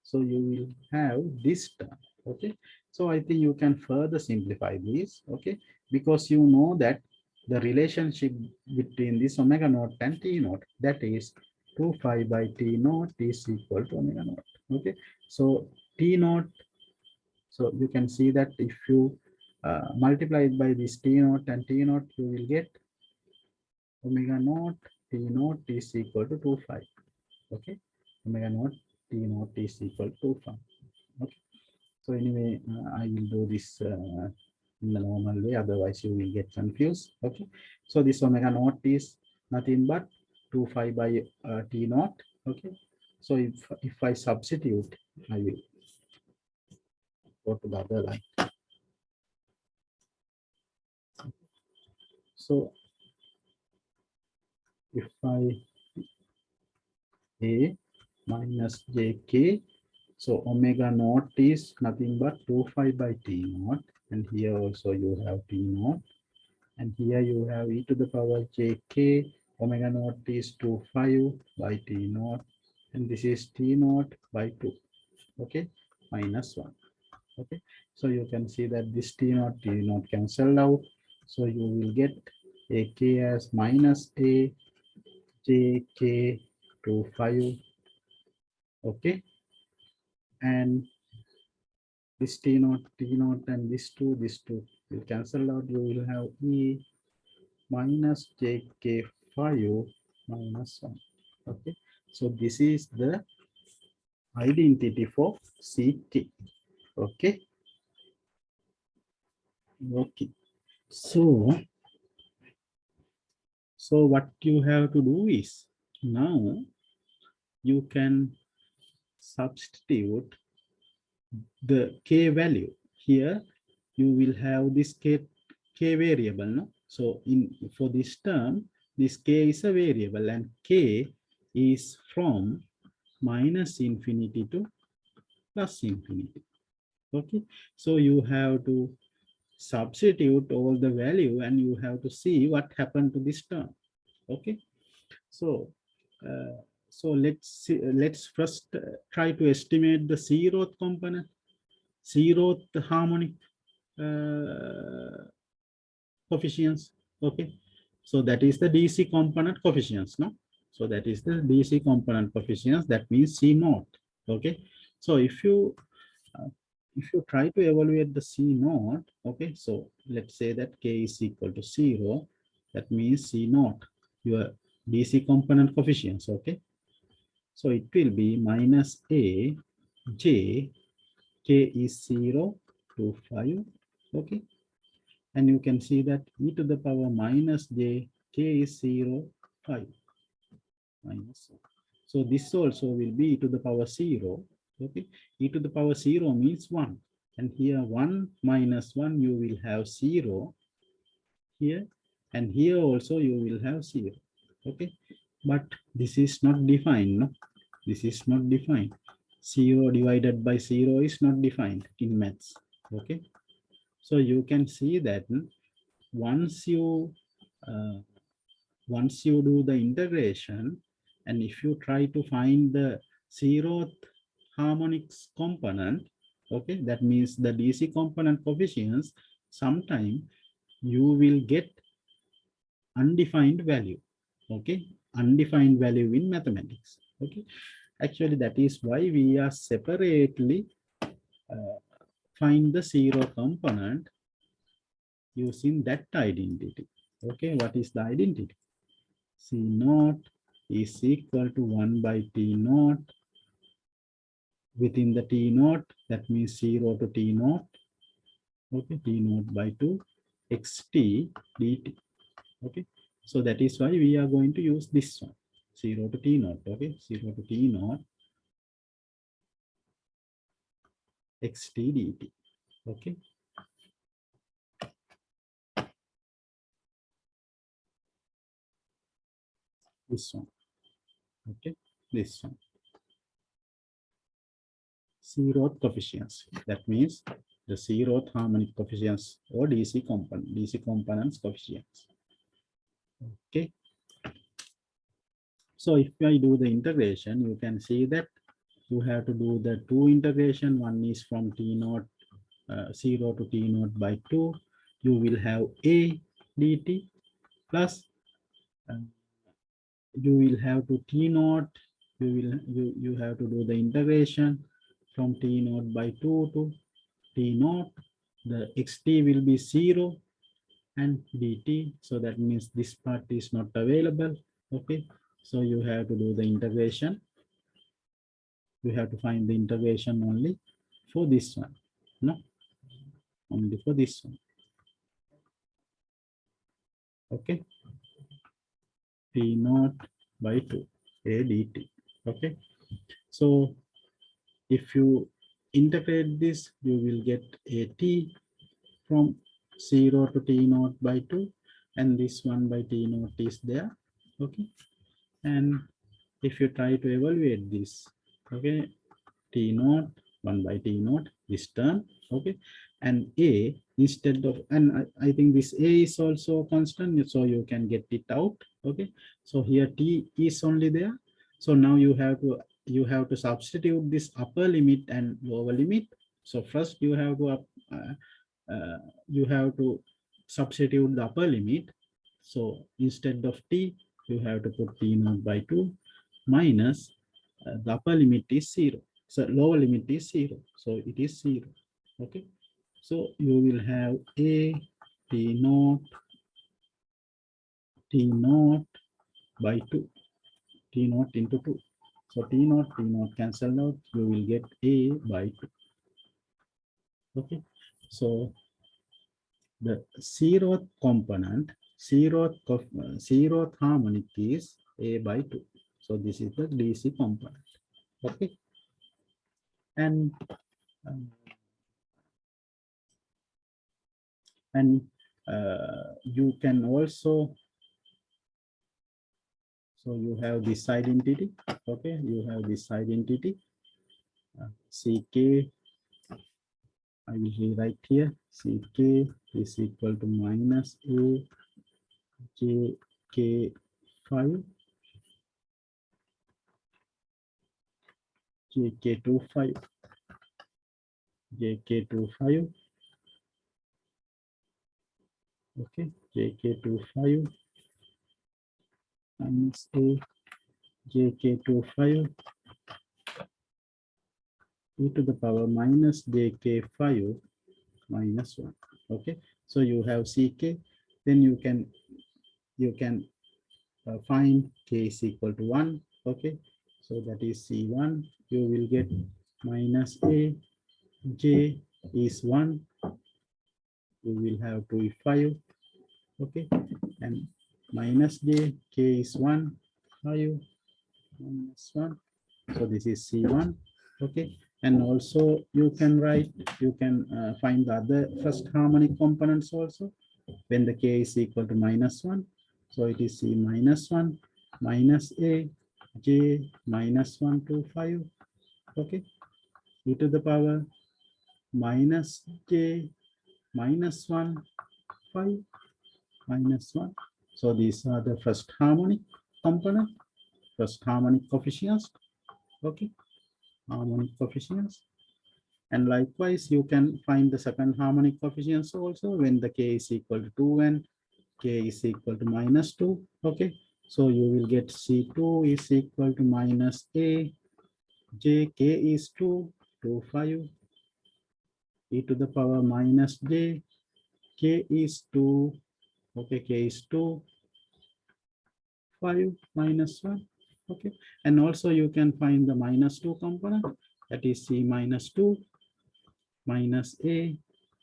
So you will have this term. Okay. So I think you can further simplify this. Okay. Because you know that the relationship between this omega naught and T naught, that is 2 pi by T naught is equal to omega naught. Okay. So T naught, so you can see that if you multiply it by this T naught and T naught, you will get omega naught T naught is equal to 2 pi. Okay. Omega naught T naught is equal to 2 pi. Okay. So anyway, I will do this in the normal way, otherwise you will get confused. Okay. So this omega naught is nothing but 2 pi by T naught. Okay. So if I substitute, I will go to the other line. So if I A minus JK, so omega naught is nothing but 2 pi by T naught, and here also you have T naught, and here you have e to the power JK, omega naught is 2 pi by T naught, and this is T naught by 2, okay, minus 1. Okay, so you can see that this T naught cancelled out, so you will get AK as minus A JK 2 pi. Okay, and this T naught, and this two will cancel out. You will have E minus JK 5 minus 1. Okay, so this is the identity for CK. Okay, okay. So what you have to do is now you can substitute the K value. Here you will have this K variable, no? So for this term, this K is a variable, and K is from minus infinity to plus infinity. Okay, so you have to substitute all the value and you have to see what happened to this term. Okay, so let's first try to estimate the zeroth component, zeroth harmonic coefficients. Okay, so that is the DC component coefficients, no? So that is the DC component coefficients, that means C naught. Okay, so if you try to evaluate the C naught, okay, so let's say that K is equal to 0, that means C naught, your DC component coefficients. Okay, so it will be minus A J, K is 0 to 5. Okay, and you can see that e to the power minus j, K is 0, 5 minus 1. So this also will be e to the power 0. Okay, e to the power 0 means 1, and here 1 minus 1 you will have 0 here, and here also you will have 0. Okay, but this is not defined, no? This is not defined. 0 divided by 0 is not defined in maths. Okay. So you can see that once you uh, once you do the integration, and if you try to find the zeroth harmonics component, okay, that means the DC component coefficients, sometime you will get undefined value. Okay, undefined value in mathematics. Okay, actually that is why we are separately uh, find the zero component using that identity. Okay, what is the identity? C naught is equal to 1 by T naught within the T naught, that means 0 to T naught, okay, T naught by 2 xt dt. Okay, so that is why we are going to use this one, 0 to T naught. Okay, 0 to T naught xt dt. Okay, this one. Okay, this one, zeroth coefficients, that means the zeroth harmonic coefficients or DC components coefficients. Okay, so if I do the integration, you can see that you have to do the two integration. One is from T naught 0 to T naught by 2. You will have A dt plus uh, you will have to T naught. You have to do the integration from T naught by 2 to T naught. The xt will be 0 and dt. So that means this part is not available. Okay. So you have to do the integration. You have to find the integration only for this one. No, only for this one. Okay. T naught by 2 a dt. Okay. So if you integrate this, you will get a t from 0 to T naught by 2, and this 1 by T naught is there. Okay. And if you try to evaluate this, okay, T naught 1 by T naught, this term. Okay. And A instead of, and I think this A is also constant, so you can get it out. Okay. So here T is only there. So now you have to substitute this upper limit and lower limit. So first you have to substitute the upper limit. So instead of T, you have to put T naught by 2 minus the upper limit is 0. So lower limit is 0. So it is 0. Okay. So you will have A T naught by 2. T naught into 2. So T naught cancel out. You will get A by 2. Okay. So the zeroth component, zeroth harmonic is A by 2. So this is the DC component. Okay. And um, and you can also, so you have this identity. Okay, you have this identity ck, I will rewrite here, ck is equal to minus a j k 5 jk25 jk25. Okay, jk25 minus a jk25 e to the power minus jk5 minus 1. Okay, so you have ck, then you can find k is equal to 1. Okay, so that is c1. You will get minus a, j is 1. You will have 2 5. Okay, and minus j, k is 1, 5 minus 1. So this is c1. Okay, and also you can find the other first harmonic components also when the k is equal to minus 1. So it is c minus 1 minus a j minus 1 to 5, okay, e to the power minus j minus 1, 5, minus 1. So these are the first harmonic component, first harmonic coefficients, okay, harmonic coefficients. And likewise, you can find the second harmonic coefficients also when the k is equal to 2 and k is equal to minus 2, okay. So you will get C2 is equal to minus a, j, k is 2, 2, 5, e to the power minus j, k is 2, okay, k is 2, 5 minus 1, okay. And also you can find the minus 2 component, that is c minus 2 minus a,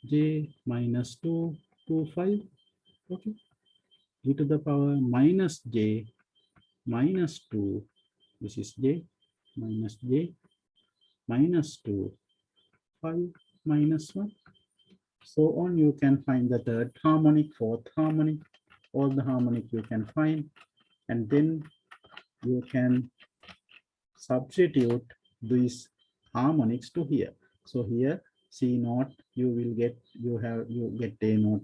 j minus 2, 2, 5, okay, e to the power minus j minus 2, this is j minus j minus 2, 5 minus 1. So on you can find the third harmonic, fourth harmonic, all the harmonic you can find, and then you can substitute these harmonics to here. So here C naught you will get, you get A naught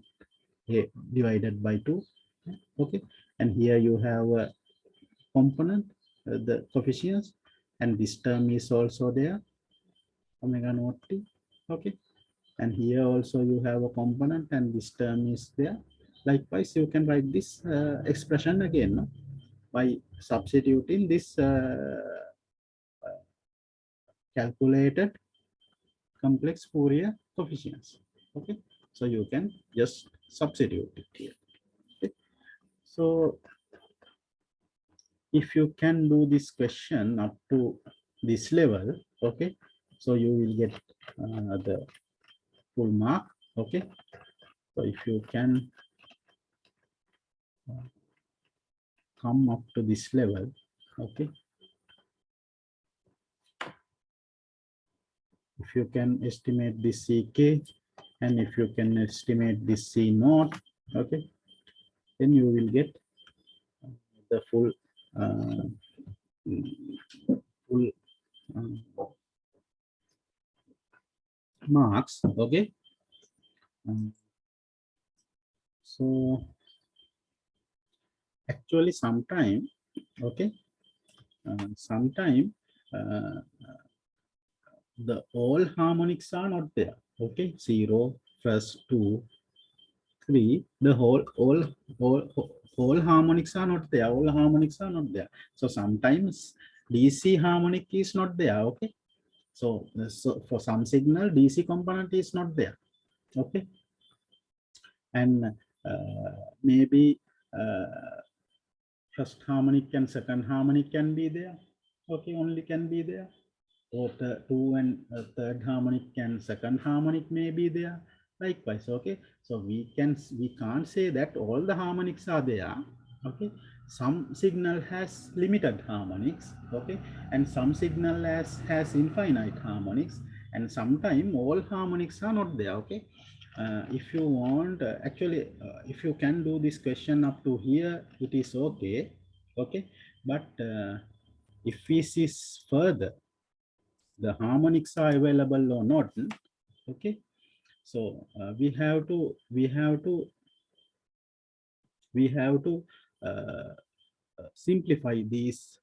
A divided by 2, okay, and here you have a component, the coefficients, and this term is also there, omega naught t, okay, and here also you have a component and this term is there. Likewise you can write this expression again, no? By substituting this calculated complex Fourier coefficients, okay. So you can just substitute it here, okay? So if you can do this question up to this level, okay, so you will get the full mark, okay. So if you can come up to this level, okay, if you can estimate this ck and if you can estimate this c naught, okay, then you will get the full full marks, okay. So actually sometime, okay, sometime the all harmonics are not there, okay, 0, first, 2, 3, the whole harmonics are not there, all harmonics are not there. So sometimes DC harmonic is not there, okay. So, so for some signal DC component is not there, okay, and maybe first harmonic and second harmonic can be there, okay, only can be there, or the two and third harmonic and second harmonic may be there, likewise, okay. So we can't say that all the harmonics are there, okay. Some signal has limited harmonics, okay, and some signal has infinite harmonics, and sometimes all harmonics are not there, okay. If you want actually if you can do this question up to here, it is okay, okay, but if we see further the harmonics are available or not, okay. So we have to uh, simplify these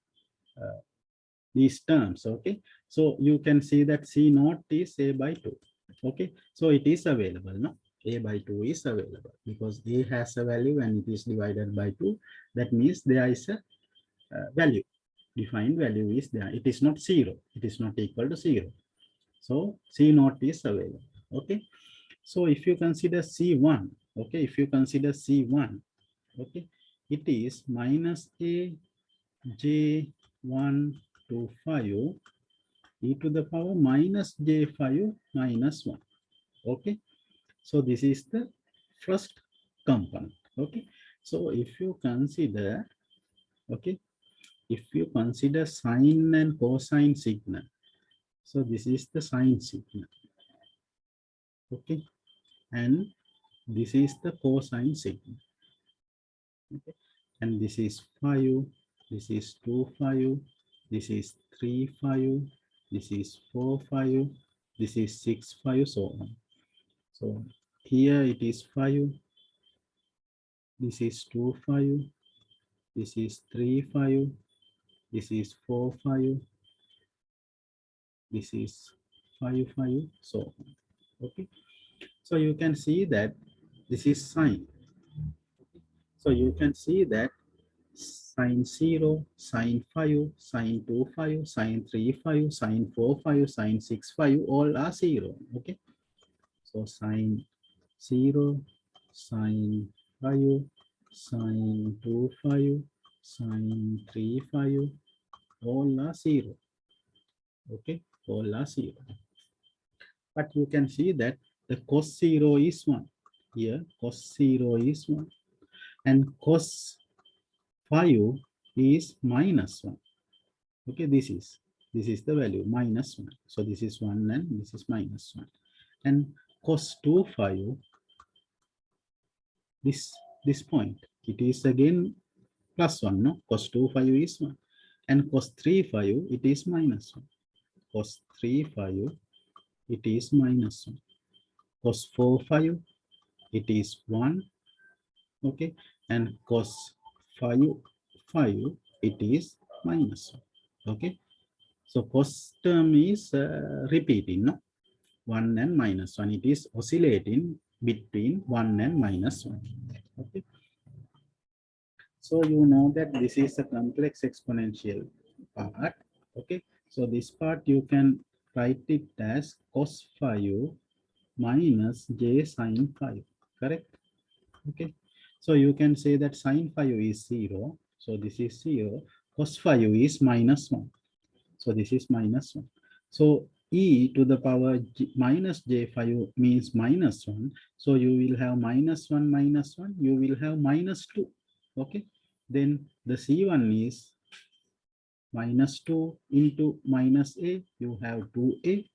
terms, okay. So you can see that c naught is a by 2, okay. So it is available, no, a by 2 is available because a has a value and it is divided by 2. That means there is a value, defined value is there, it is not 0, it is not equal to 0. So C naught is available, okay. So if you consider C1, okay, if you consider C1, okay, it is minus a j1 to 5 e to the power minus j5 minus 1, okay. So this is the first component, okay. So if you consider, okay, if you consider sine and cosine signal, so this is the sine signal, okay, and this is the cosine signal, okay, and this is 5, this is 2, 5, this is 3, 5, this is 4, 5, this is 6, 5, so on. So here it is 5, this is 2, 5, this is 3, 5, this is 4, 5, this is 5, 5, so on. Okay, so you can see that this is sine. So you can see that sine 0, sine 5, sine 2, 5, sine 3, 5, sine 4, 5, sine 6, 5, all are 0. Okay, so sine 0, sine 5, sine 2, 5, sine 3, 5, all are 0. Okay, all are 0. But you can see that the cos 0 is 1. Here, cos 0 is 1. And cos 5 is minus 1. Okay, this is the value minus 1. So this is 1 and this is minus 1. And cos 2, 5, this point, it is again plus 1, no? Cos 2, 5 is 1. And cos 3, 5, it is minus 1. Cos 3, 5, it is minus 1. Cos 4, 5, it is 1. Okay, and cos 5, 5, it is minus 1. Okay, so cos term is repeating, no? 1 and minus 1. It is oscillating between 1 and minus 1. Okay, so you know that this is a complex exponential part. Okay, so this part you can write it as cos 5 minus j sine 5. Correct? Okay, so you can say that sine 5 is 0. So this is 0. Cos 5 is minus 1. So this is minus 1. So e to the power minus j5 means minus 1. So you will have minus 1 minus 1. You will have minus 2. Okay. Then the c1 is minus 2 into minus a. You have 2a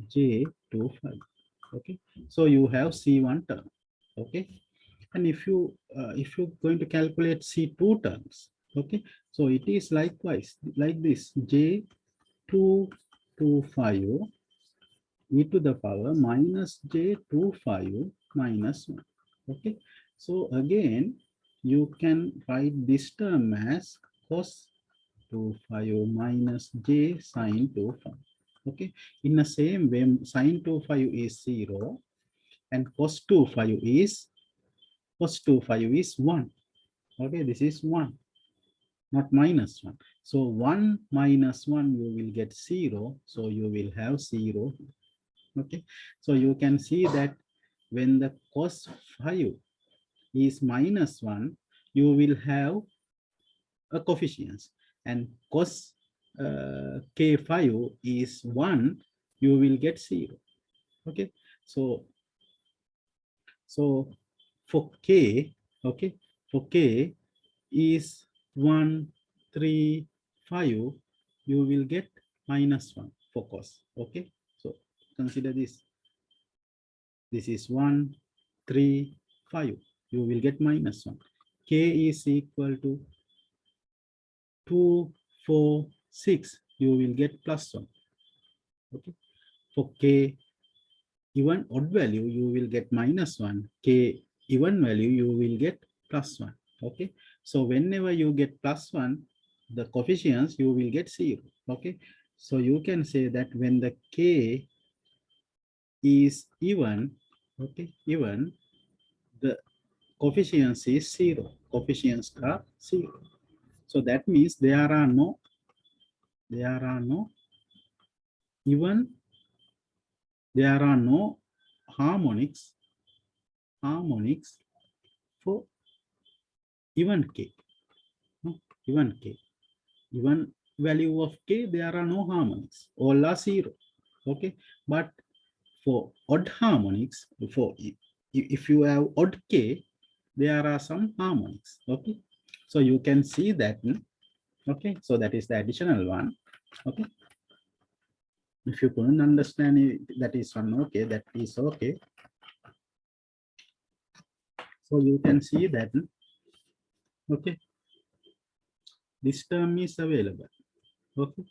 j 25. Okay. So you have c1 term. Okay. And if you're going to calculate c2 terms, okay, so it is likewise like this, j225 e to the power minus j25 minus 1. Okay, so again you can write this term as cos 25 minus j sine 25. Okay, in the same way, sine 25 is 0 and cos 25 is 1. Okay, this is 1, not minus 1. So 1 minus 1, you will get 0. So you will have 0. Okay, so you can see that when the cos 5 is minus 1, you will have a coefficient. And cos k5 is 1, you will get 0. Okay, so for k, okay, for k is 1, 3, 5, you will get minus 1 for cos. Okay, so consider this. This is 1, 3, 5. You will get minus 1. K is equal to 2, 4, 6. You will get plus 1. Okay, for k even odd value, you will get minus 1. K even value, you will get plus 1. Okay, so whenever you get plus 1, the coefficients, you will get 0. Okay, so you can say that when the k is even, okay, even, the coefficients is 0. Coefficients are 0. So that means there are no even, there are no harmonics for even k. No, even k. Even value of k, there are no harmonics. All are 0. Okay, but for odd harmonics, if you have odd k, there are some harmonics. Okay, so you can see that. Okay, so that is the additional one. Okay, if you couldn't understand it, that is one. Okay, that is okay. So you can see that. Okay, this term is available. Okay,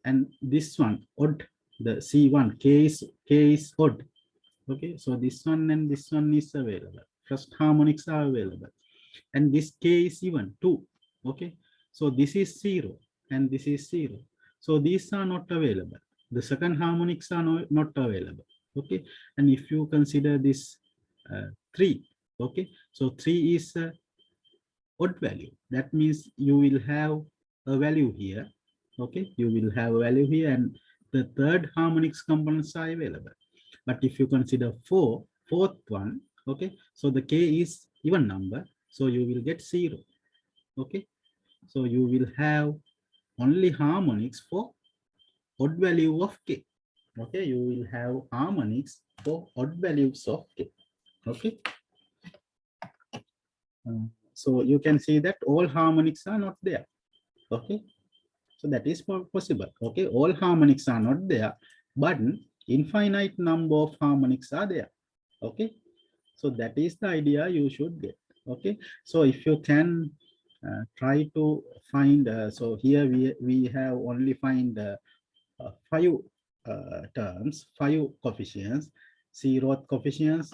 and this one odd, the C1 K is odd. Okay, so this one and this one is available. First harmonics are available, and this K is even 2. Okay, so this is 0 and this is 0. So these are not available. The second harmonics are not available. Okay, and if you consider this 3, okay, so 3 is odd value. That means you will have a value here. Okay, you will have a value here, and the third harmonics components are available. But if you consider fourth one, okay, so the K is even number, so you will get 0. Okay, so you will have only harmonics for odd value of K. Okay, you will have harmonics for odd values of K. Okay, so you can see that all harmonics are not there. Okay, so that is possible. Okay, all harmonics are not there, but infinite number of harmonics are there. Okay, so that is the idea you should get. Okay, so if you can try to find, so here we have only find 5 coefficients: 0th coefficients,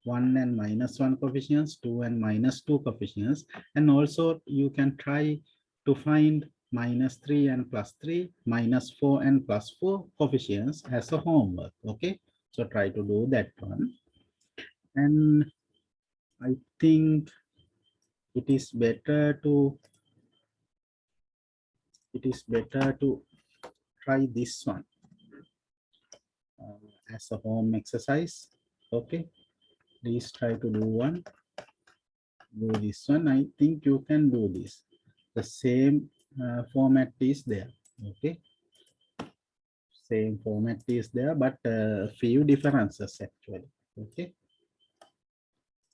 1 and -1 coefficients, 2 and -2 coefficients, and also you can try to find -3 and +3, -4 and +4 coefficients as a homework. Okay, so try to do that one. And I think it is better to try this one as a home exercise. Okay, please try to do this one. I think you can do this. The same format is there. Okay, same format is there, but few differences actually. Okay,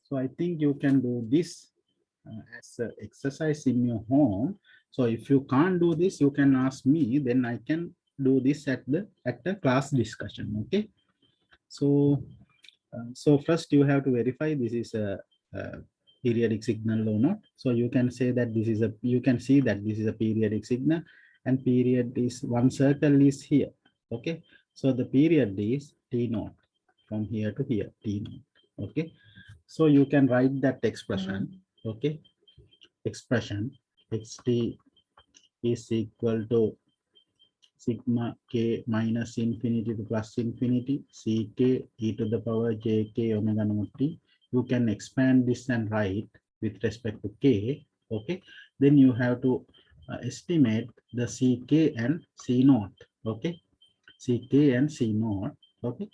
so I think you can do this as an exercise in your home. So if you can't do this, you can ask me, then I can do this at the class discussion. Okay, so so first you have to verify this is a periodic signal or not. So you can say that this is you can see that this is a periodic signal, and period is one circle is here. Okay, so the period is T naught from here to here, T naught. Okay, so you can write that expression. Okay, expression xt is equal to sigma k minus infinity to plus infinity ck e to the power jk omega naught t. You can expand this and write with respect to k. Okay, then you have to estimate the ck and c naught. Okay, ck and c naught. Okay,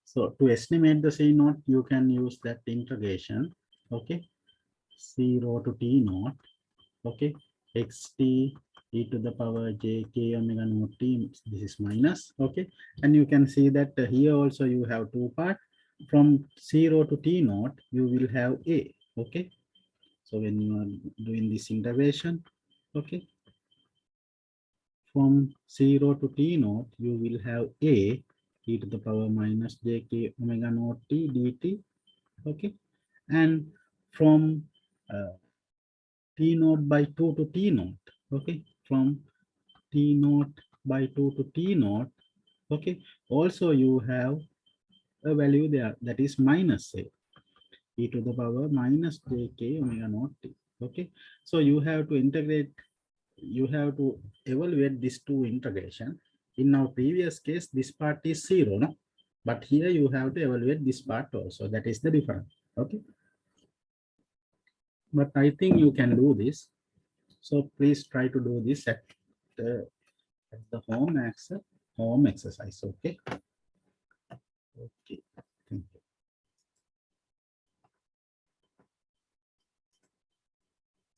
so to estimate the c naught, you can use that integration. Okay, 0 to t naught. Okay, xt e to the power j k omega naught t, this is minus. Okay, and you can see that here also you have two part. From 0 to t naught you will have a. Okay, so when you are doing this integration, okay, from 0 to t naught you will have a e to the power minus j k omega naught t dt. Okay, and from t naught by 2 to t naught. Okay, from t naught by 2 to t naught. Okay, also you have a value there, that is minus a e to the power minus jk omega naught t. Okay, so you have to integrate, you have to evaluate these two integration. In our previous case this part is 0, no, but here you have to evaluate this part also. That is the difference. Okay, but I think you can do this. So please try to do this at the home exercise. Okay, okay.